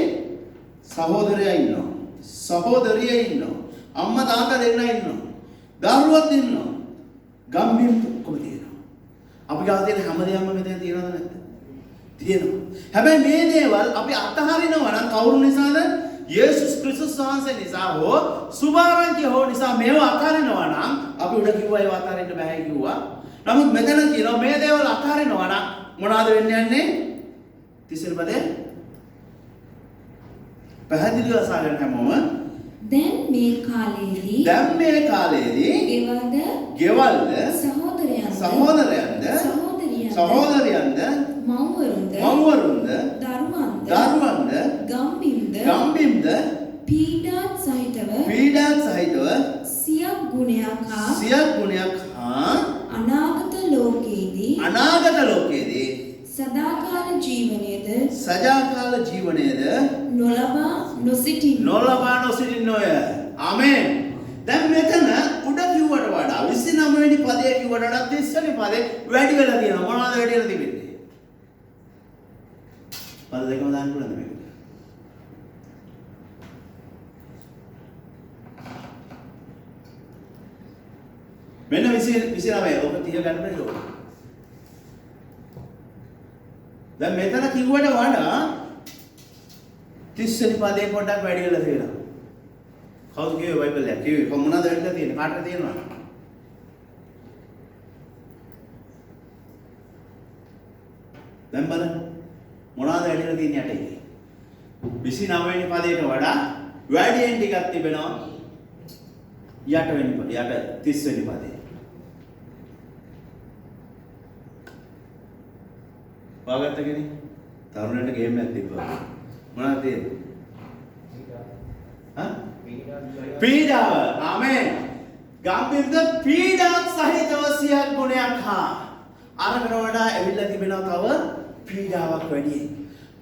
B: සහෝදරයා ඉන්නවා. සහෝදරිය ඉන්නවා. අම්මා තාත්තා දෙන්නා ඉන්නවා. දරුවෝත් ඉන්නවා. ගම්බින් ඔක්කොම තියෙනවා. අපි ගාව තියෙන හැම දෙයක්ම මෙතන තියෙනවද නැද්ද? තියෙනවා. හැබැයි මේ දේවල් අපි අතහරිනවා නම් කවුරු නිසාද? යේසුස් ක්‍රිස්තුස් වහන්සේ නිසා හෝ සුභාරංචිය හෝ නිසා මේව අතහරිනවා නම් අපි උඩ කිව්වා ඒව අතහරින්න බෑ කිව්වා. නමුත් මෙතන කියනවා මේ දේවල් අතහරිනවා නම් මොනවද වෙන්න යන්නේ? 30 පදේ පැහැදිලිව අසාගෙන හැමෝම දැන් මේ කාලයේදී ගෙවල්ද සහෝදරයන්ද මව්වරුන්ද දරුවන්ද ගම්බිම්ද පීඩාත් සහිතව සියක් ගුණයක් හා අනාගත ලෝකයේදී සදාකාල ජීවනයේද නොලබා නොසිටින්නෝය. ආමෙන්. දැන් මෙතන උඩ කිව්වට වඩා 29 වෙනි පදයේ කිව්වට වඩා 30 වෙනි පදේ වැඩි වෙලා තියෙනවා. මොනවද වැඩි වෙලා තිබෙන්නේ? පද දෙකම දාන්න පුළුවන්ද මේක? මෙන්න 29 ඔබ 30 ගන්න බැරිද? දැන් මෙතන කිව්වට වඩා 30 වෙනි පදේ පොඩ්ඩක් වැඩි වෙලා තියෙනවා. කවුද කිව්වේ බයිබල් එක? කිව්වේ කොහොමද වෙන්න තියෙන්නේ? කාටද තියෙනවද? දැන් බලන්න මොනවද වැඩි වෙලා තියෙන්නේ යටේ? 29 වෙනි පදයට වඩා වැඩියෙන් ටිකක් තිබෙනවා යට 30 වෙනි පදේ. වාගත්ත කෙනෙක් තරුණයට ගේම් එකක් තිබ්බා. මොනවද තියෙන්නේ? පීඩාව. ආමෙන්. ගම්බිම්ද පීඩාවක් සහිතව සියක් ගුණයක් හා අරකට වඩා ඇවිල්ලා තිබෙනවා තව පීඩාවක් වැඩි.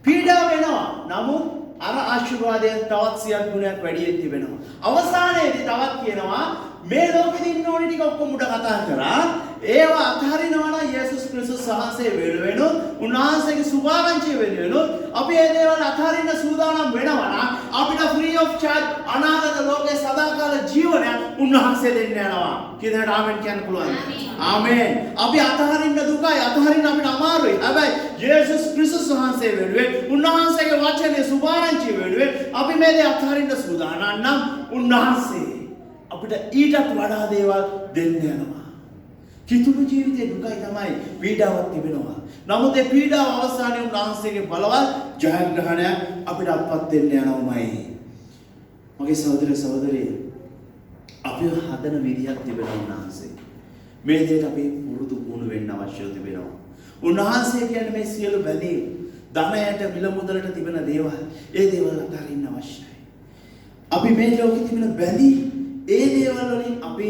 B: පීඩාව වෙනවා. නමුත් අර ආශිර්වාදයෙන් තවත් සියක් ගුණයක් වැඩියෙන් තිබෙනවා. අවසානයේදී තවත් කියනවා මේ ලෝකෙදී ඉන්න ඕනි ටික ඔක්කොම උඩ කතා කරා. ඒවා අතහරිනවා නම් යේසුස් ක්‍රිස්තුස් වහන්සේ වෙනුවෙන් උන්වහන්සේගේ සුභාරංචිය වෙනුවෙන් අපි මේ දේවල් අතහරින්න සූදානම් වෙනවා නම් අපිට ෆ්‍රී ඔෆ් චාර්ජ් අනාගත ලෝකේ සදාකාල ජීවනයක් උන්වහන්සේ දෙන්න යනවා. කීයකට ආමෙන් කියන්න පුළුවන්ද? ආමෙන්. අපි අතහරින්න දුකයි අතහරින්න අපිට අමාරුයි. හැබැයි යේසුස් ක්‍රිස්තුස් වහන්සේ වෙනුවෙන් උන්වහන්සේගේ වචනේ සුභාරංචිය වෙනුවෙන් අපි මේ දේ අතහරින්න සූදානම් නම් උන්වහන්සේ අපිට ඊටත් වඩා දේවල් දෙන්න යනවා. කිතුණු ජීවිතේ දුකයි තමයි පීඩාවක් තිබෙනවා. නමුත් ඒ පීඩාව අවසානයේ උන්වහන්සේගේ බලවත් ජයග්‍රහණයක් අපිට අත්පත් වෙන්න යනවාමයි. මගේ සහෝදර සහෝදරිය අපි හදන විදියක් තිබෙනවා උන්වහන්සේ. මේ දෙයට අපි පුරුදු වුණු වෙන්න අවශ්‍ය තිබෙනවා. උන්වහන්සේ කියන්නේ මේ සියලු බැඳීම් ධනයට මිල මුදලට තිබෙන දේවල් ඒ දේවල් අතහරින්න අවශ්‍යයි. අපි මේ ලෝකෙ තිබෙන බැඳීම් ඒ දේවල් වලින් අපි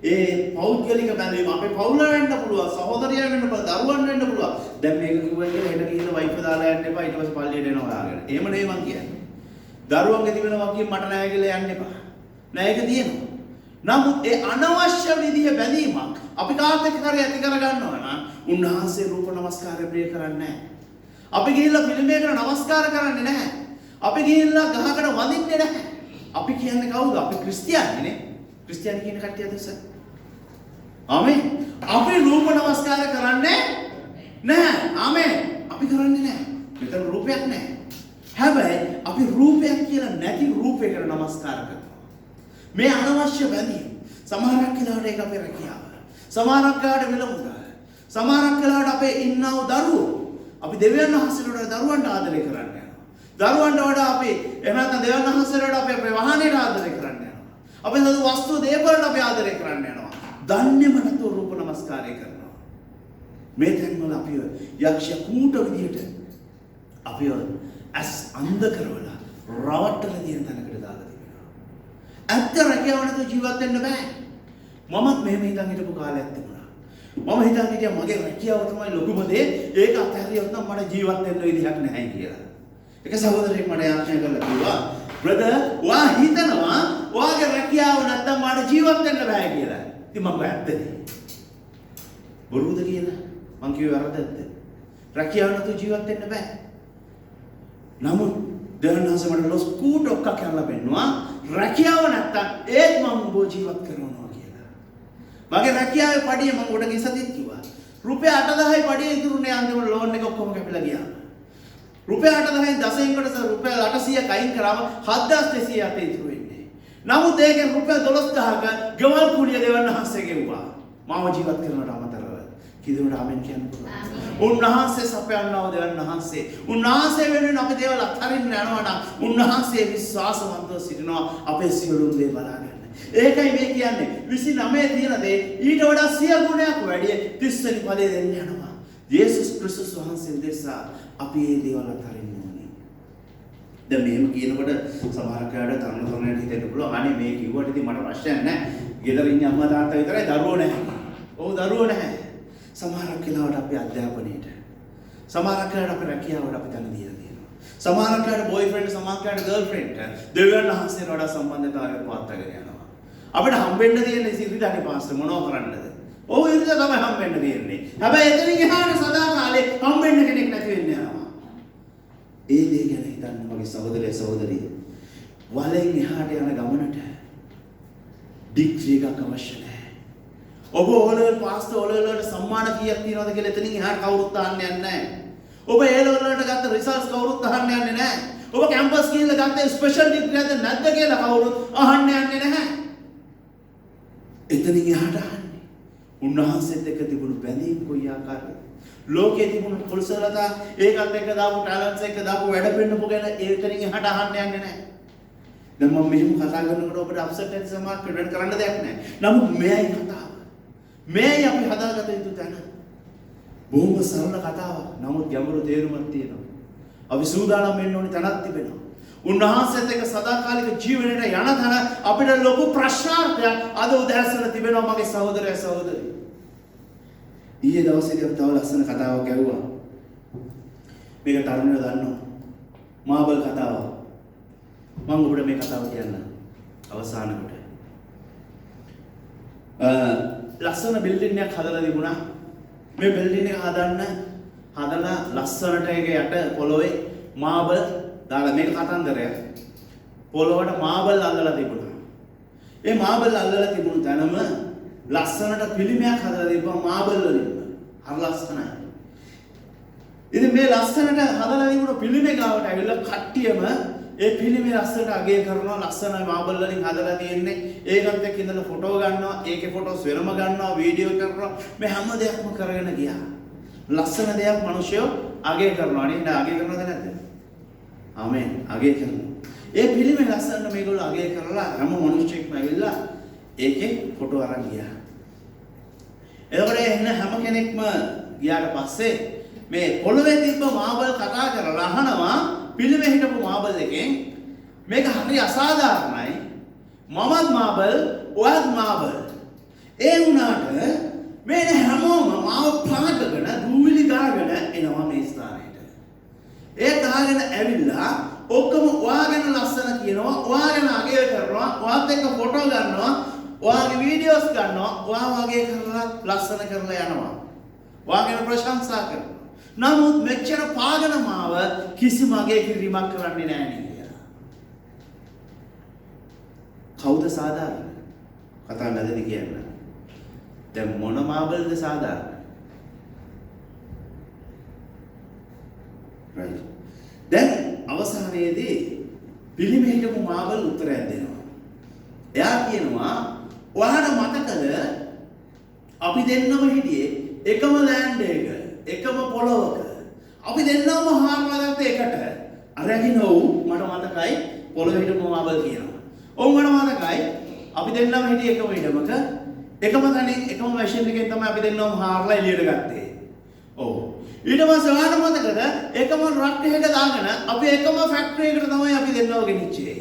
B: ඒ පෞද්ගලික බැඳීම අපේ පවුල වෙන්න පුළුවන් සහෝදරයන් වෙන්න පුළුවන් දරුවන් වෙන්න පුළුවන්. දැන් මේක කිව්වා කියලා හෙට ගිහින් වයිෆ් දාලා යන්න එපා ඊට පස්සේ පල්ලියට එනවා දාගෙන. එහෙම නෙවෙයි මං කියන්නේ. දරුවන්ගේ තිබෙන වගේ මට නෑ කියලා යන්න එපා. නෑ ඒක තියෙනවා. නමුත් ඒ අනවශ්‍ය විදිහේ බැඳීමක් අපි කාත් එක්ක කරේ ඇති කර ගන්නවා නම් උන්වහන්සේ රූප නමස්කාරය ප්‍රිය කරන්නේ නැහැ. අපි ගිහිල්ලා ෆිල්ම් එකකට නමස්කාර කරන්නේ නැහැ. අපි ගිහිල්ලා ගහකට වඳින්නේ නැහැ. අපි කියන්නේ කවුද? අපි ක්‍රිස්තියානිනේ. ක්‍රිස්තියානි කියන කට්ටියද ඉස්සර? ආමෙන්. අපි රූප නමස්කාර කරන්නේ නැහැ. ආමෙන්. අපි කරන්නේ නැහැ. මෙතන රූපයක් නැහැ. හැබැයි අපි රූපයක් කියලා නැති රූපයකට නමස්කාර කරනවා.
A: මේ අනවශ්‍ය බැඳීම්. සමහරක් වෙලාවට ඒක අපේ රැකියාව. සමහරක් වෙලාවට විලමුද. සමහරක් වෙලාවට අපේ ඉන්නව දරුවෝ. අපි දෙවියන් වහන්සේට දරුවන්ට ආදරය කරන්න යනවා. දරුවන්ට වඩා අපි එහෙම නැත්නම් දෙවියන් වහන්සේට අපි අපේ වාහනේට ආදරය කරන්න යනවා. අපේ සතු වස්තු දේපලට අපි ආදරය කරන්න යනවා. දන්නේම නැතුව රූප නමස්කාරය කරනවා. මේ තැන්වල අපි යක්ෂ කූට විදියට අපි ඇස් අන්ධ කරවලා රවට්ටලා තියෙන තැනකට දාලා තිබෙනවා. ඇත්ත රැකියාව නැතුව ජීවත් වෙන්න බෑ. මමත් මෙහෙම හිතන් හිටපු කාලයක් තිබුණා. මම හිතන් හිටියා මගේ රැකියාව තමයි ලොකුම දේ. ඒක අත්හැරියොත් නම් මට ජීවත් වෙන්න විදිහක් නැහැ කියලා. එක සහෝදරයෙක් මට යාඥා කරලා කිව්වා බ්‍රදර් ඔයා හිතනවා ඔයාගේ රැකියාව නැත්තම් මට ජීවත් වෙන්න බෑ කියලා. ඉතින් මම ඇත්තනේ. බොරුද කියලා මං කිව්වේ වැරද්දක්ද? රැකියාව නැතුව ජීවත් වෙන්න බෑ. නමුත් දෙවනහස මට ලොස්කූට ඔක්ක කරලා පෙන්නවා රැකියාව නැත්තම් ඒත් මම ඔබ ජීවත් කරනවා කියලා. මගේ රැකියාවේ පඩිය මම උඩ ගිසතිත් කිව්වා. රුපියල් 8000යි පඩිය ඉතුරුනේ අන්තිමට ලෝන් එක ඔක්කොම කැපිලා ගියා. රුපියල් 8000න් 10න් කොට රුපියල් 800 කයින් කරාම 7200 අතේ ඉතුරු වෙන්නේ. නමුත් ඒකෙන් රුපියල් 12000ක ගෙවල් කුලිය දෙවනහසේ ගෙවුවා. මාව ජීවත් කරනවට අමතරව. කිදුමට ආමෙන් කියන්න පුළුවන්. උන්වහන්සේ සපයන්නව දෙවනහසේ. උන්වහන්සේ වෙනුවෙන් අපි දේවල් අත්හරින්න යනවා නම් උන්වහන්සේ විශ්වාසවන්තව සිටිනවා අපේ සියලුම දේ බලාගෙන. ඒකයි මේ කියන්නේ 29 තියෙන දේ ඊට වඩා 100 ගුණයක් වැඩි 30 වෙනි ඵලය දෙන්න යනවා. යේසුස් ක්‍රිස්තුස් වහන්සේ දෙසා අපි මේ දේවල් අත්හරින්න ඕනේ. දැන් මෙහෙම කියනකොට සමහර කාට තරුණයට හිතෙන්න පුළුවන් අනේ මේ කිව්වට ඉතින් මට ප්‍රශ්නයක් නැහැ. ගෙදර ඉන්න අම්මා තාත්තා විතරයි දරුවෝ නැහැ. ඔව් දරුවෝ නැහැ. සමහරක් වෙලාවට අපි අධ්‍යාපනයේට සමහරක් වෙලාවට අපි රැකියාවට අපි තන දීලා තියෙනවා. සමහරක් වෙලාවට බොයිෆ්‍රෙන්ඩ් සමහරක් වෙලාවට ගර්ල්ෆ්‍රෙන්ඩ් දෙවියන් වහන්සේට වඩා සම්බන්ධතාවයක් පවත්වාගෙන යනවා. අපිට හම්බෙන්න තියෙන ඉරිදානේ පාස්ටර් මොනව කරන්නද? ඔව් ඉරිදා තමයි හම්බෙන්න තියෙන්නේ. හැබැයි එතනින් එහාට සදාකාලේ හම්බෙන්න කෙනෙක් නැති වෙන්න යනවා. ඒ දේ ගැන හිතන්න මගේ සහෝදරය සහෝදරිය. වලෙන් එහාට යන ගමනට ඩිග්‍රී එකක් අවශ්‍ය නැහැ. ඔබ ඕලෙවල් පාස්ටර් ඕලෙවල් වලට සම්මාන කීයක් තියනවද කියලා එතනින් එහාට කවුරුත් අහන්න යන්නේ නැහැ. ඔබ ඒ ලෙවල් වලට ගත්ත රිසල්ට්ස් කවුරුත් අහන්න යන්නේ නැහැ. ඔබ කැම්පස් ගිහිල්ලා ගත්ත ස්පෙෂල් ඩිග්‍රී එකද නැද්ද කියලා කවුරුත් අහන්න යන්නේ නැහැ. එතනින් එහාට අහන්නේ උන්වහන්සේත් එක්ක තිබුණු බැඳීම් කොයි ආකාරද? ලෝකයේ තිබුණු කුසලතා ඒකත් එක්ක දාපු ටැලන්ට්ස් එක්ක දාපු වැඩ පෙන්නපු ගැන එතනින් එහාට අහන්න යන්නේ නැහැ. දැන් මම මෙහෙම කතා කරනකොට ඔබට අප්සෙට් වෙන්න සමාන ක්‍රියේට් කරන්න දෙයක් නැහැ. නමුත් මෙයයි කතාව. මෙයයි අපි හදාගත යුතු තැන. බොහොම සරල කතාවක්. නමුත් ගැඹුරු තේරුමක් තියෙනවා. අපි සූදානම් වෙන්න ඕනි තැනක් තිබෙනවා. උන්වහන්සේත් එක්ක සදාකාලික ජීවනයට යන තැන අපිට ලොකු ප්‍රශ්නාර්ථයක් අද උදෑසන තිබෙනවා මගේ සහෝදරය සහෝදරිය. ඊයේ දවසේදී අපි තව ලස්සන කතාවක් ගැහුවා. මේක තරුණයෝ දන්නවා. මාබල් කතාව. මම ඔබට මේ කතාව කියන්න අවසාන කොට. ලස්සන බිල්ඩින් එකක් හදලා තිබුණා. මේ බිල්ඩින් එක හදලා ලස්සනට ඒක යට පොළොවේ මාබල් දාලා මේක කතන්දරයක්. පොළොවට මාබල් අල්ලලා තිබුණා. ඒ මාබල් අල්ලලා තිබුණු තැනම ලස්සනට පිළිමයක් හදලා තිබ්බා මාබල් වලින්. හරි ලස්සනයි. ඉතින් මේ ලස්සනට හදලා තිබුණු පිළිමේ ගාවට ඇවිල්ලා කට්ටියම ඒ පිළිමේ ලස්සනට අගය කරනවා. ලස්සන මාබල් වලින් හදලා තියෙන්නේ. ඒකත් එක්ක ඉඳලා ෆොටෝ ගන්නවා. ඒකේ ෆොටෝස් වෙනම ගන්නවා. වීඩියෝ කරනවා. මේ හැම දෙයක්ම කරගෙන ගියා. ලස්සන දෙයක් මිනිස්සු අගය කරනවා. නේද? අගය කරනවද නැද්ද? ආමෙන්. අගය කරනවා. ඒ පිළිමේ ලස්සනට මේගොල්ලෝ අගය කරලා හැම මිනිස්සෙක්ම ඇවිල්ලා ඒකේ ෆොටෝ අරන් ගියා. එතකොට එන්න හැම කෙනෙක්ම ගියාට පස්සේ මේ පොළොවේ තිබ්බ මාබල් කතා කරලා අහනවා පිළිමේ හිටපු මාබල් එකෙන් මේක හරි අසාධාරණයි. මමත් මාබල්, ඔයත් මාබල්. ඒ වුණාට මේ හැමෝම මාව පාටගෙන දූවිලි ගාගෙන එනවා මේ ස්ථානෙට. ඒ ගාගෙන ඇවිල්ලා ඔක්කොම ඔයාගෙන ලස්සන කියනවා, ඔයාගෙන අගය කරනවා, ඔයාත් එක්ක ෆොටෝ ගන්නවා, ඔයාගේ වීඩියෝස් ගන්නවා, ඔයා වගේ කරලා ලස්සන කරලා යනවා. ඔයාගෙන ප්‍රශංසා කරනවා. නමුත් මෙච්චර පාගන මාව කිසිම අගය කිරීමක් කරන්නේ නැහැ නේද? කවුද සාධාරණ? කතා නැදදී කියන්නේ. දැන් මොන මාබල්ද සාධාරණ? right. දැන් අවසානයේදී පිළිමේ හිටපු මාබල් උත්තරයක් දෙනවා. එයා කියනවා ඔයාලට මතකද අපි දෙන්නම හිටියේ එකම ලෑන්ඩ් එක, එකම පොළොවක. අපි දෙන්නම හාරලා ගත්ත එකට. අරගෙන මට මතකයි පොළොවේ හිටපු මාබල් කියනවා. ඔව් මට මතකයි අපි දෙන්නම හිටියේ එකම ඉඩමක, එකම තැනින් එකම මැෂින් එකෙන් තමයි අපි දෙන්නම හාරලා එළියට ගත්තේ. ඔව්. ඊට පස්සේ ඔයාලට මතකද එකම රක් එකක දාගෙන අපි එකම ෆැක්ටරි එකට තමයි අපි දෙන්නව ගෙනිච්චේ.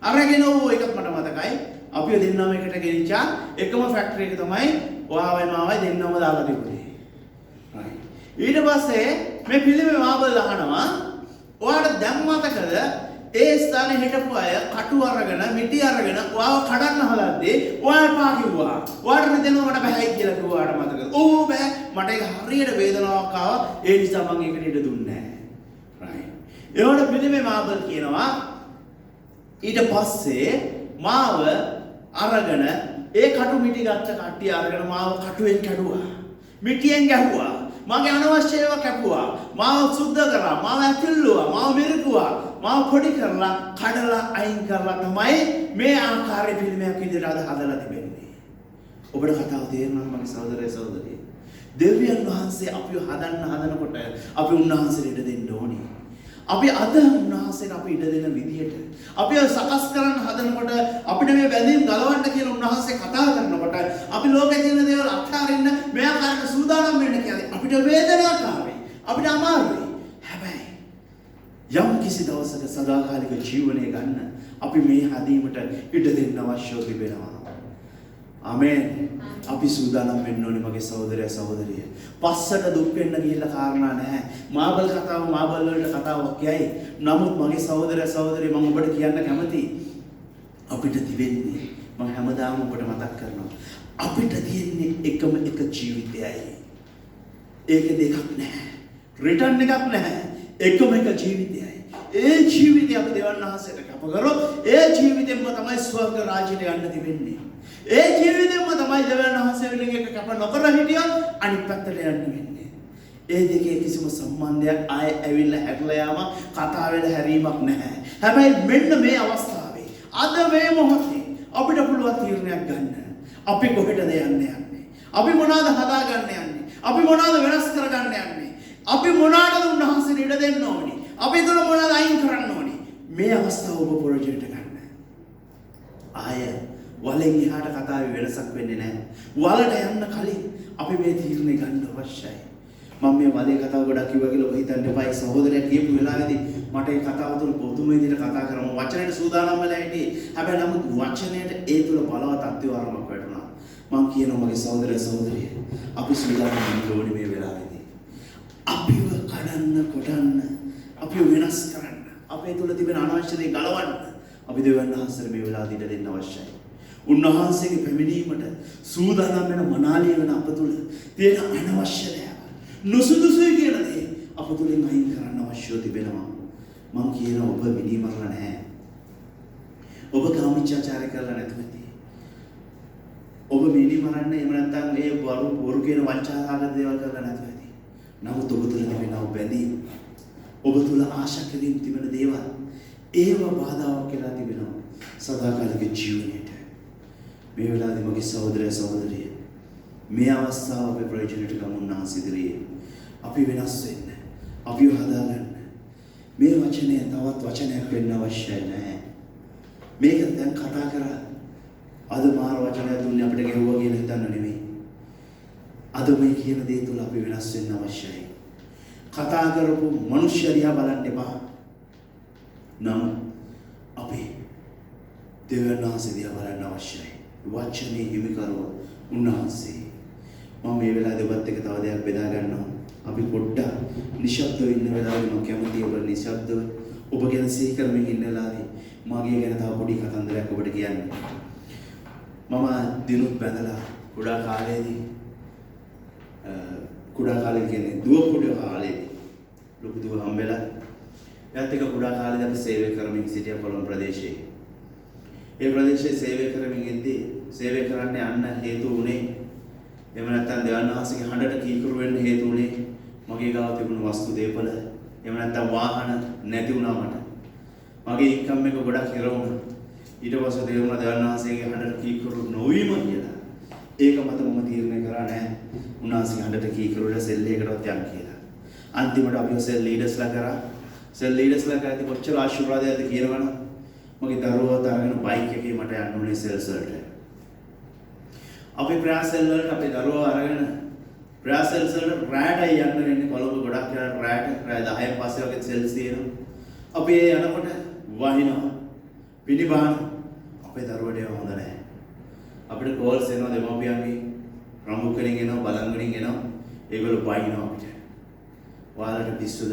A: අරගෙන ඒකත් මට මතකයි. අපි දෙන්නම එකට ගෙනිච්චා එකම ෆැක්ටරි එක තමයි ඔයාවයි මාවයි දෙන්නම දාලා තිබුණේ. right. ඊට පස්සේ මේ පිළිමේ මාබල් අහනවා ඔයාලට දැන් මතකද ඒ ස්ථානේ හිටපු අය කටු අරගෙන මිටි අරගෙන ඔයාව කඩන්න හදද්දී ඔයා පා කිව්වා. ඔයාලට දෙන්නව මට බෑයි කියලා කිව්වා. ඔයාලට මතකද? ඔව් බෑ. මට ඒක හරියට වේදනාවක් ආවා. ඒ නිසා මම ඒකට ඉඩ දුන්නේ නැහැ. right. ඒවට පිළිමේ මාබල් කියනවා ඊට පස්සේ මාව අරගෙන ඒ කටු මිටි ගත්ත කට්ටිය අරගෙන මාව කටුවෙන් කැඩුවා. මිටියෙන් ගැහුවා. මගේ අනවශ්‍ය ඒවා කැපුවා. මාව සුද්ධ කරා. මාව ඇතුල්ලුවා. මාව මිරිකුවා. මාව පොඩි කරලා කඩලා අයින් කරලා තමයි මේ ආකාරයේ පිළිමයක් විදිහට අද හදලා තිබෙන්නේ. ඔබට කතාව තේරෙනවද මගේ සහෝදරය සහෝදරිය? දෙවියන් වහන්සේ අපිව හදනකොට අපි උන්වහන්සේට ඉඩ දෙන්න ඕනේ. අපි අද උන්වහන්සේට අපි ඉඩ දෙන විදියට අපි සකස් කරන්න හදනකොට අපිට මේ බැඳීම් ගලවන්න කියලා උන්වහන්සේ කතා කරනකොට අපි ලෝකේ තියෙන දේවල් අත්හරින්න මේ ආකාරයට සූදානම් වෙන්න කියන්නේ අපිට වේදනාකාරයි. අපිට අමාරුයි. හැබැයි යම් කිසි දවසක සදාකාලික ජීවනය ගන්න අපි මේ හදීමට ඉඩ දෙන්න අවශ්‍යව තිබෙනවා. ආමේන්. අපි සූදානම් වෙන්න ඕනේ මගේ සහෝදරයා සහෝදරිය. පස්සට දුක් වෙන්න ගිහිල්ලා කාරණා නැහැ. මාබල් කතාව මාබල් වලට කතාවක් කියයි. නමුත් මගේ සහෝදරයා සහෝදරිය මම ඔබට කියන්න කැමතියි. අපිට තිබෙන්නේ මම හැමදාම ඔබට මතක් කරනවා. අපිට තියෙන්නේ එකම එක ජීවිතයයි. ඒක දෙකක් නැහැ. රිටර්න් එකක් නැහැ. එකම එක ජීවිතයයි. ඒ ජීවිතය අපි දෙවන් වහන්සේට කැප කරොත් ඒ ජීවිතෙන්ම තමයි ස්වර්ග රාජ්‍යයට යන්න තිබෙන්නේ. ඒ ජීවිතෙන්ම තමයි දෙවන් වහන්සේ වෙනින් එක කැප නොකර හිටියොත් අනිත් පැත්තට යන්න වෙන්නේ. ඒ දෙකේ කිසිම සම්බන්ධයක් ආයෙ ඇවිල්ලා හැරලා යාම කතා වෙලා හැරීමක් නැහැ. හැබැයි මෙන්න මේ අවස්ථාවේ අද මේ මොහොතේ අපිට පුළුවන් තීරණයක් ගන්න. අපි කොහෙටද යන්නේ? අපි මොනවාද හදාගන්න යන්නේ? අපි මොනවාද වෙනස් කරගන්න යන්නේ? අපි මොනවාටද උන්වහන්සේට ඉඩ දෙන්න ඕනේ? අපි තුල මොනවාද අයින් කරන්න ඕනේ? මේ අවස්ථාව ඔබ ප්‍රොජෙක්ට් ගන්න. ආය වලෙන් එහාට කතාවේ වෙනසක් වෙන්නේ නැහැ. වලට යන්න කලින් අපි මේ තීරණය ගන්න අවශ්‍යයි. මම මේ වලේ කතාව ගොඩක් කිව්වා කියලා ඔබ හිතන්න එපා. ඒ සහෝදරයා කියපු වෙලාවේදී මට ඒ කතාව තුළ පොදුම විදිහට කතා කරමු. වචනයට සූදානම් වෙලා හිටියේ. හැබැයි නමුත් වචනයට ඒ තුළ බලවත් අත්‍යවරමක් වැටුණා. මම කියනවා මගේ සහෝදරයා සහෝදරිය අපි සූදානම් වෙන්න ඕනේ මේ වෙලාවේදී. අපිව කඩන්න කොටන්න අපිව වෙනස් කරන්න අපේ තුල තිබෙන අනවශ්‍ය දේ ගලවන්න අපි දෙවියන් වහන්සේට මේ වෙලාවට ඉඩ දෙන්න අවශ්‍යයි. උන්වහන්සේගේ පැමිණීමට සූදානම් වෙන මනාලිය වෙන අප තුල තියෙන අනවශ්‍ය දේ නුසුදුසුයි කියන දේ අප තුලින් අයින් කරන්න අවශ්‍යව තිබෙනවා. මම කියනවා ඔබ මිනිමරලා නැහැ. ඔබ කාමීච්ඡාචාරය කරලා නැතුව ඇති. ඔබ මිනිමරන්නේ එහෙම නැත්නම් මේ බොරු කියන වංචාකාරක දේවල් කරලා නැතුව ඇති. නමුත් ඔබ තුල තිබෙන බැඳීම් ඔබ තුල ආශා කිරීම තිබෙන දේවල් ඒව බාධාවක් කියලා තිබෙනවා සදාකාලික ජීවනයේට. මේ වෙලාවේ මගේ සහෝදරය සහෝදරිය මේ අවස්ථාව අපේ ප්‍රයෝජනයට ගමුන්නා සිදුරියේ අපි වෙනස් වෙන්න අපිව හදාගන්න මේ වචනය තවත් වචනයක් වෙන්න අවශ්‍යයි නැහැ. මේක දැන් කතා කරා අද මාර වචනය දුන්නේ අපිට ගෙවුවා කියලා හිතන්න නෙමෙයි. අද මේ කියන දේ තුල අපි වෙනස් වෙන්න අවශ්‍යයි. කතා කරපු මිනිස්සු දිහා බලන්න එපා. නම් අපි දෙවියන් වහන්සේ දිහා බලන්න අවශ්‍යයි. වචනේ හිමිකරුව උන්වහන්සේ. මම මේ වෙලාවේ ඔබත් එක්ක තව දෙයක් බෙදා ගන්නවා. අපි පොඩ්ඩක් නිශ්ශබ්දව ඉන්න වෙලාවේ මම කැමතියි ඔබ නිශ්ශබ්දව ඔබ ගැන සිහි කරමින් ඉන්න වෙලාවේ මගේ ගැන තව පොඩි කතන්දරයක් ඔබට කියන්න. මම දිනුත් බැඳලා කුඩා කාලේදී කියන්නේ දුව කුඩා කාලේදී ලොකු දුව හම්බෙලා එයාත් එක්ක කුඩා කාලේදී අපි සේවය කරමින් සිටියා කොළඹ ප්‍රදේශයේ. ඒ ප්‍රදේශයේ සේවය කරමින් ඉඳී සේවය කරන්න යන්න හේතු වුණේ එහෙම නැත්නම් දෙවියන් වහන්සේගේ හඬට කීකරු වෙන්න හේතු වුණේ මගේ ගාව තිබුණු වස්තු දේපල එහෙම නැත්නම් වාහන නැති වුණා මට. මගේ ඉන්කම් එක ගොඩක් හිර වුණා. ඊට පස්සේ තේරුණා දෙවියන් වහන්සේගේ හඬට කීකරු නොවීම කියලා. ඒක මත මම තීරණය කරා නෑ. උන්වහන්සේ හඬට කීකරුට සෙල් එකකටවත් යන්න කියලා. අන්තිමට අපි සෙල් ලීඩර්ස්ලා කරා. සෙල් ලීඩර්ස්ලා කරද්දී කොච්චර ආශිර්වාදයක්ද කියනවනම් මගේ දරුවෝ තරගෙන බයික් එකේ මට යන්න උනේ සෙල්ස් වලට. අපි ප්‍රයාසෙල් වලට අපේ දරුවෝ අරගෙන ප්‍රයාසෙල්ස් වලට රැඩයි යන්න වෙන්නේ කොළඹ ගොඩක් වෙලා රැඩ 10න් පස්සේ වගේ සෙල්ස් තියෙනවා. අපි ඒ යනකොට වහිනවා. පිළිබාන අපේ දරුවට ඒව හොඳ නැහැ. අපිට කෝල්ස් එනවා දෙමාපියන්ගේ ප්‍රමුඛණින් එනවා බලංගණින් එනවා. ඒගොල්ලෝ බයිනවා අපිට. ඔයාලට පිස්සුද?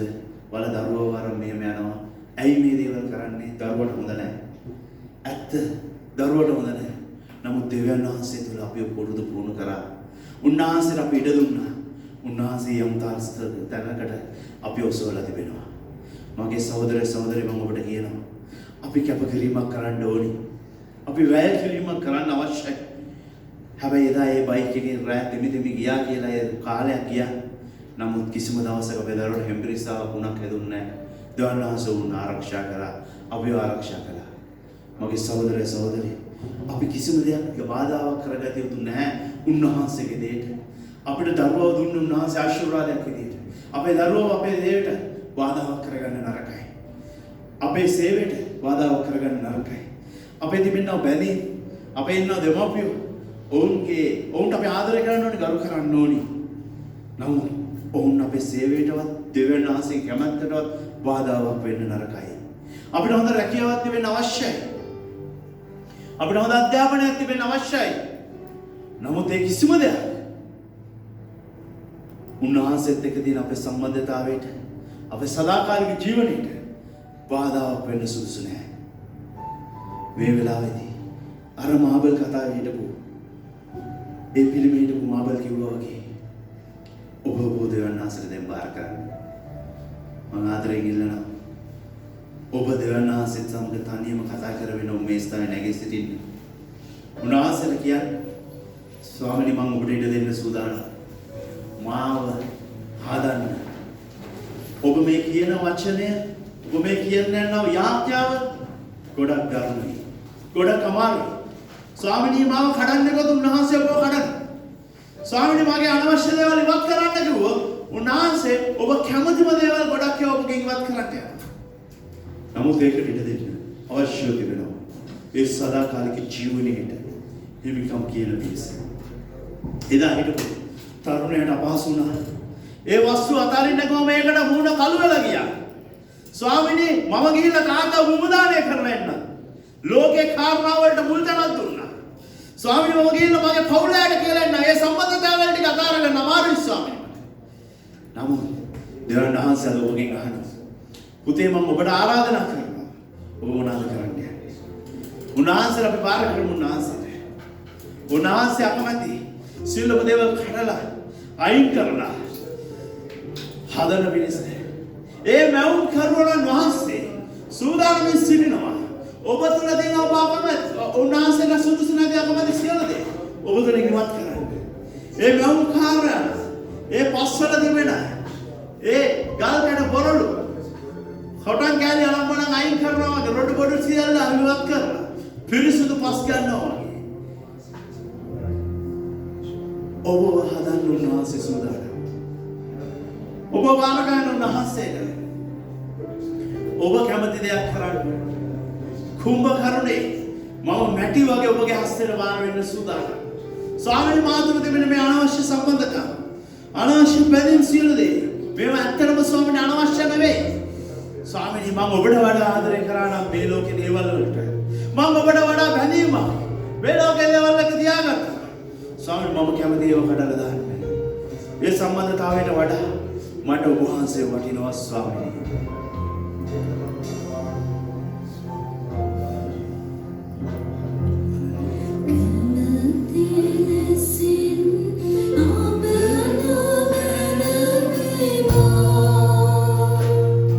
A: ඔයාලා දරුවෝ වරන් මෙහෙම යනවා. ඇයි මේ දේවල් කරන්නේ? දරුවට හොඳ නැහැ. ඇත්ත දරුවට හොඳ නැහැ. නමුත් දෙවියන් වහන්සේ තුල අපිව පුරුදු පුහුණු කරා. උන්වහන්සේට අපි ඉඩ දුන්නා. උන්වහන්සේ යම් තැනකට අපි ඔසවලා තිබෙනවා. මගේ සහෝදර සහෝදරි මම ඔබට කියනවා. අපි කැපකිරීමක් කරන්න ඕනි. අපි වැය කිරීමක් කරන්න අවශ්‍යයි. හැබැයි එදා ඒ බයික් එකේ රෑ දෙමි ගියා කියලා ඒ කාලයක් ගියා. නමුත් කිසිම දවසක අපේ දරුවන්ට හෙම්බිරිස්සාවක් වුණක් හැදුන්නේ නැහැ. දෙවියන් වහන්සේ උන් ආරක්ෂා කරා. අපිව ආරක්ෂා කළා. මගේ සහෝදර සහෝදරි අපි කිසිම දෙයක් බාධාවක් කරගත යුතු නැහැ උන්වහන්සේගේ දෙයට. අපිට දරුවෝ දුන්න උන්වහන්සේ ආශිර්වාදයක් විදියට. අපේ දරුවෝ අපේ දෙයට බාධාවක් කරගන්න නරකයි. අපේ සේවයට බාධාවක් කරගන්න නරකයි. අපේ තිබෙනව බැඳී අපේ ඉන්න දෙමාපියෝ ඔවුන්ට අපි ආදරය කරන්න ඕනේ ගරු කරන්න ඕනේ. නමුත් ඔවුන් අපේ සේවයටවත් දෙවියන් වහන්සේ කැමැත්තටවත් බාධාවක් වෙන්න නරකයි. අපිට හොඳ රැකියාවක් තිබෙන්න අවශ්‍යයි. අපිට හොඳ අධ්‍යාපනයක් තිබෙන්න අවශ්‍යයි. නමුත් ඒ කිසිම දෙයක් උන්වහන්සේත් එක්ක තියෙන අපේ සම්බන්ධතාවයට අපේ සදාකාලික ජීවනයේට බාධාවක් වෙන්න සුදුසු නැහැ. මේ වෙලාවේදී අර මාබල් කතාවේ හිටපු ඒ පිළිමේ හිටපු මාබල් කිව්වා වගේ ඔබ දෙවියන් වහන්සේට දැන් බාර කරන්න. මම ආදරයෙන් ඉල්ලනවා. ඔබ දෙවියන් වහන්සේත් සමග තනියම කතා කරගෙන මේ ස්ථානයේ නැගී සිටින්න. උන්වහන්සේට කියන්නේ ස්වාමීනි මම ඔබට ඉඩ දෙන්න සූදානම්. මාව හදන්න. ඔබ මේ කියන වචනය ඔබ මේ කියන්නේ නව යාඥාව ගොඩක් ගරුයි. ගොඩක් අමාරුයි. ස්වාමීනි මාව කඩන්න ගොත් උන්වහන්සේ ඔබව කඩන්න. ස්වාමීනි මගේ අනවශ්‍ය දේවල් ඉවත් කරන්න කිව්වොත් උන්වහන්සේ ඔබ කැමතිම දේවල් ගොඩක් ඔබගෙන් ඉවත් කරන්න යනවා. නමුත් ඒකට ඉඩ දෙන්න අවශ්‍ය තිබෙනවා. ඒ සදාකාලික ජීවනයේට හිමිකම් කියන පිස. එදා හිටපු තරුණයට අපහසු වුණා. ඒ වස්තු අතාරින්න ගියාම මේකට මූණ කළු වෙලා ගියා. ස්වාමීනි මම ගිහිල්ලා තාත්තා මුමුදානය කරලා එන්න. ලෝකේ කාරණා වලට මුල් තැනක් දුන්නා. ස්වාමීනි මම ගිහිල්ලා මගේ පවුලට කියලා එන්න. ඒ සම්බන්ධතාවය වල ටික අතාරගෙන අමාරුයි ස්වාමීනි. නමුත් දෙවියන් වහන්සේ ඔබගෙන් අහනවා. පුතේ මම ඔබට ආරාධනා කරනවා. ඔබ මොනවද කරන්නේ? උන්වහන්සේ අපි බාර කරමු උන්වහන්සේට. උන්වහන්සේ අකමැති සියලුම දේවල් කඩලා අයින් කරලා හදන පිණිස ඒ මවුන් කරුණන් වහන්සේ සූදානම්ින් සිටිනවා. ඔබ තුළ තියෙන ඔබ අකමැති උන්වහන්සේලා සුදුසු නැති අකමැති සියලු දේ ඔබ තුළ ඉවත් කරන්න. ඒ මවුන් කාර්යයන් ඒ පස්වල තිබෙන ඒ ගල් කැට බොරළු හොටන් කෑලි අලම්බණන් අයින් කරනවා වගේ රොඩු බොඩු සියල්ල අවිවත් කරලා පිරිසුදු පස් ගන්නවා වගේ ඔබ හදන්න උන්වහන්සේ සූදානම්. ඔබ බාර ගන්න උන්වහන්සේට ඔබ කැමති දෙයක් කරන්න. කුඹ කරුණේ මම මැටි වගේ ඔබගේ හස්තයට බාර වෙන්න සූදානම්. ස්වාමීනි මාතුරු දෙමින මේ අනවශ්‍ය සම්බන්ධතා අනවශ්‍ය බැඳීම් සියලු දේ මේවා ඇත්තටම ස්වාමීනි අනවශ්‍ය නෙවෙයි. ස්වාමීනි මම ඔබට වඩා ආදරය කරා නම් මේ ලෝකේ දේවල් වලට මම ඔබට වඩා බැඳීමක් මේ ලෝකේ දේවල් එක තියාගත්තා. ස්වාමීනි මම කැමති ඒවා කඩලා දාන්න. ඒ සම්බන්ධතාවයට වඩා මට ඔබ වහන්සේ වටිනවා ස්වාමීනි.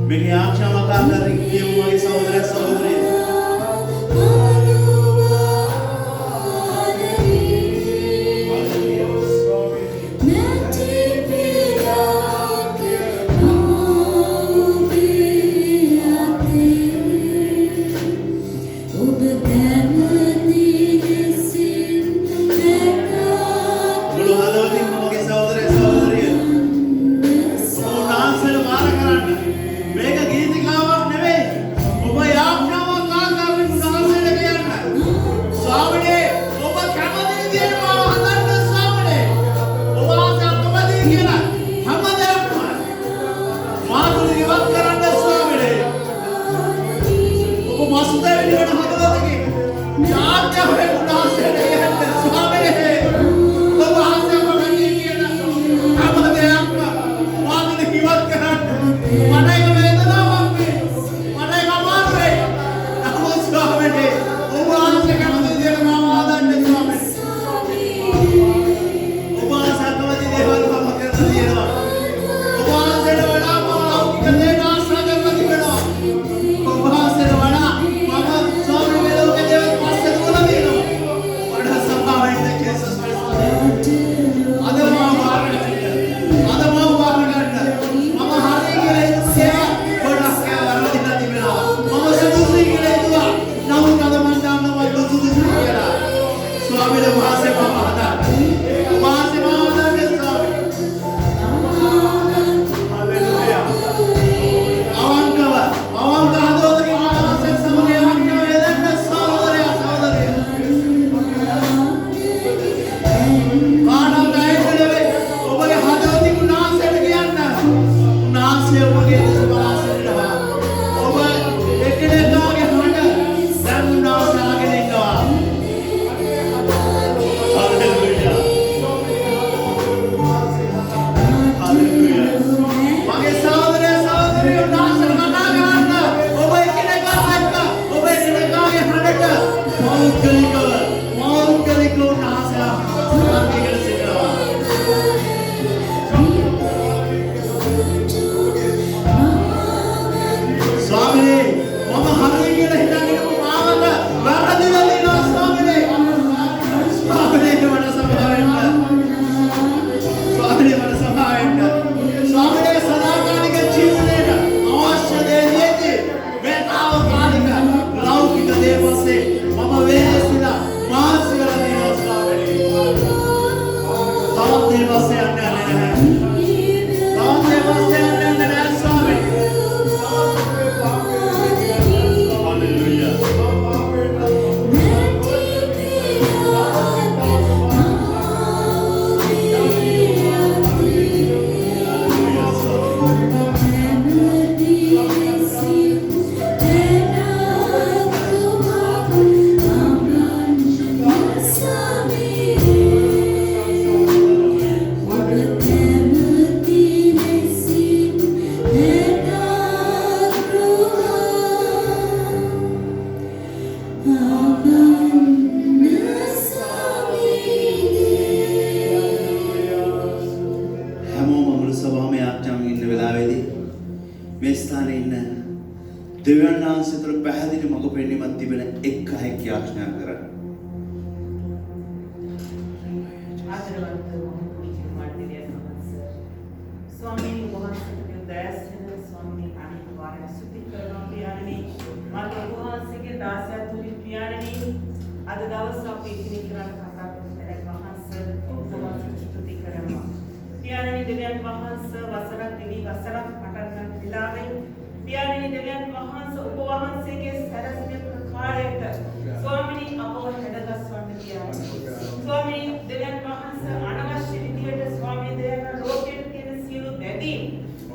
A: मेरी आँखें मका कर रही है वो इस सहोदर सहोदरी
B: Over there
A: වහන්සේ ඔබගේ දෙස බලා සිටිනවා. ඔබ එකිනෙකාගේ හඬ දැන් උනාසාගෙන ඉන්නවා. Hallelujah. Hallelujah. මගේ සහෝදරය සහෝදරියෝ උනාසන කතා කරන්න. ඔබ එකිනෙකා එක්ක ඔබ එකිනෙකාගේ හඬට මෞඛ්‍යලිකව උනාසය සාකච්ඡා සිටිනවා. ස්වාමීනි මම හරි කියලා හිතාගෙන මාවත වැරදිලා දිනවා ස්වාමීනි. ස්වාමීනි මට සමාවෙන්න. ස්වාමීනි මට සමාවෙන්න. ස්වාමීනි සදාකාලික ජීවිතේට අවශ්‍ය දේ දෙන්නේ වේතාවකාලික ලෞකික දේ පස්සේ මම වෙහෙසිලා මානසික දිනවා ස්වාමීනි. තවත් දේ පස්සේ යන්නේ නැහැ. තවත් දේ පස්සේ යන්නේ නැහැ ස්වාමීනි. හැමෝම මුළු සභාවම යාඥාවෙන් ඉන්න වෙලාවේදී මේ ස්ථානයේ ඉන්න දෙවියන් වහන්සේ තුළ පැහැදිලි මඟ පෙන්වීමක් තිබෙන එක් අයෙක් යාඥා කරා.
C: स्वामी वහන්සේ දැසෙන ස්වාමී අනිවාර්ය සුද්ධ කරනවා පියාණනි මට වහන්සේගේ දාසය තුලින් පියාණනි අද දවස් අපි ඉතිරිකරන කතා කරන වහන්සේ වහන්සේ ස්තුති කරනවා පියාණනි දෙවියන් වහන්සේ වසරක් දෙවි වසරක් පටන් ගන්න වෙලාවේ පියාණනි දෙවියන් වහන්සේ ඔබ වහන්සේගේ සැරසින ප්‍රකාරයට ස්වාමීනි අපව හැඩගස්වන්න පියාණනි ස්වාමීනි දෙවියන් වහන්සේ අනවශ්‍ය විදියට ස්වාමීන් වහන්සේ ලෝකෙට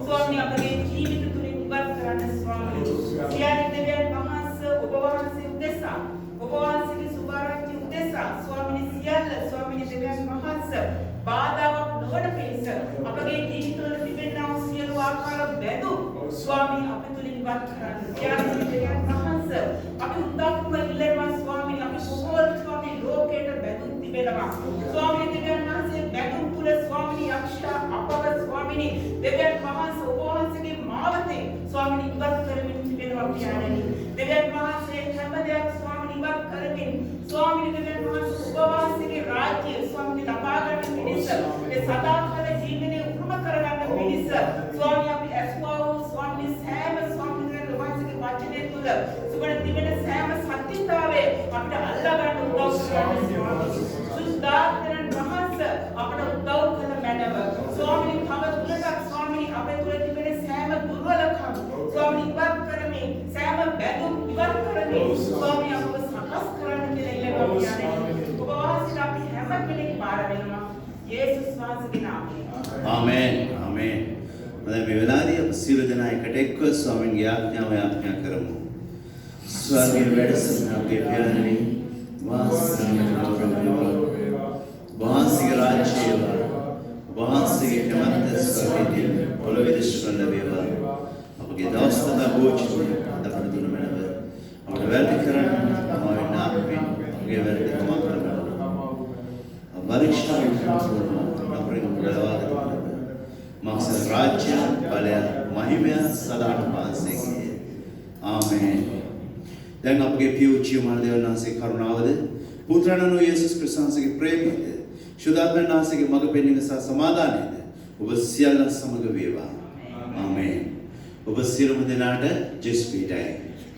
C: स्वामी अपने जीवित तुरी उबर करने स्वामी सियारी देवियन वහන්සේ ඔබ වහන්සේ උදෙසා ඔබ වහන්සේගේ සුභාරංචි උදෙසා ස්වාමීනි සියල්ල ස්වාමීනි දෙවියන් වහන්සේ බාධාවක් නොවන පිණිස අපගේ ජීවිතවල තිබෙනා වූ සියලු ආකාර බැඳු ස්වාමීනි අප තුලින් ඉවත් කරන්න සියාරි දෙවියන් වහන්සේ අපි උදාක්ම ඉල්ලනවා ස්වාමීනි අපි බොහෝ ස්වාමීනි ලෝකයට බැඳු තිබෙනවා ස්වාමීනි දෙවියන් වහන්සේ බැඳු තුල ස්වාමීනි යක්ෂා අපව ස්වාමීනි දෙවියන් වහන්සේ ඔබ වහන්සේගේ මාවතේ ස්වාමීනි ඉවත් කරමින් තිබෙනවා පියාණනි දෙවියන් වහන්සේ හැම දෙයක් ස්වාමීනි ඉවත් කරමින් ස්වාමීනි දෙවියන් වහන්සේ ඔබ වහන්සේගේ රාජ්‍ය ස්වාමීනි ලබා ගන්න පිණිස ඒ සදාකාල ජීවනයේ උරුම කරගන්න පිණිස ස්වාමීනි අපි ඇස්වා වූ ස්වාමීනි සෑම ස්වාමීනි දෙවියන් වහන්සේගේ වචනේ තුල සුබන තිබෙන සෑම සත්‍යතාවයේ අපිට අල්ලා ගන්න උදව් කරන්න ස්වාමීනි සුද්ධාත්මයන් වහන්සේ අපට උදව් කළ මැනව ස්වාමීනි තව තුලට ස්වාමීනි අපේ තුල තිබෙන සෑම දුර්වලකම් ස්වාමීනි ඉවත් කරමින් සෑම බැඳුම් ඉවත් කරමින් ස්වාමීනි අපව සකස් කරන්න කියලා ඉල්ලනවා කියන්නේ ඔබ වහන්සේට අපි හැම කෙනෙක් බාර වෙනවා යේසුස් වහන්සේගේ නාමයෙන්
A: ආමේන් ආමේන්. දැන් මේ වෙලාවේදී අප සියලු දෙනා එකට එක්ව ස්වාමීන්ගේ ආඥාව යාඥා කරමු. ස්වර්ගයේ වැඩසටහන අපේ පියාණනි වහන්සේගේ රාජ්‍යය වහන්සේගේ කැමැත්ත ස්වර්ගයේ පොළොවේ දිශවල වේවා. අපගේ දවස් තද භෝජනය අපට දුන මැනව අපට වැරදි කරන්න අපේ නාමයෙන් අපගේ වැරදි කමා කරගන්න. පරීක්ෂා කරනවා අපේ උදලවාද මාක්ෂ රාජ්‍ය බලය මහිමය සදාට පාසෙකේ. ආමේන්. දැන් අපගේ පියු ජීවමාන දෙවියන් වහන්සේ කරුණාවද පුත්‍රයන්න් යේසුස් ක්‍රිස්තුස්ගේ ප්‍රේමයද සුදාත්මයන් වහන්සේගේ මඟ පෙන්වීම සහ සමාදානයද ඔබ සියල්ල සමග වේවා. ආමේන්. ඔබ සියලුම දෙනාට ජෙස් පීඩයි.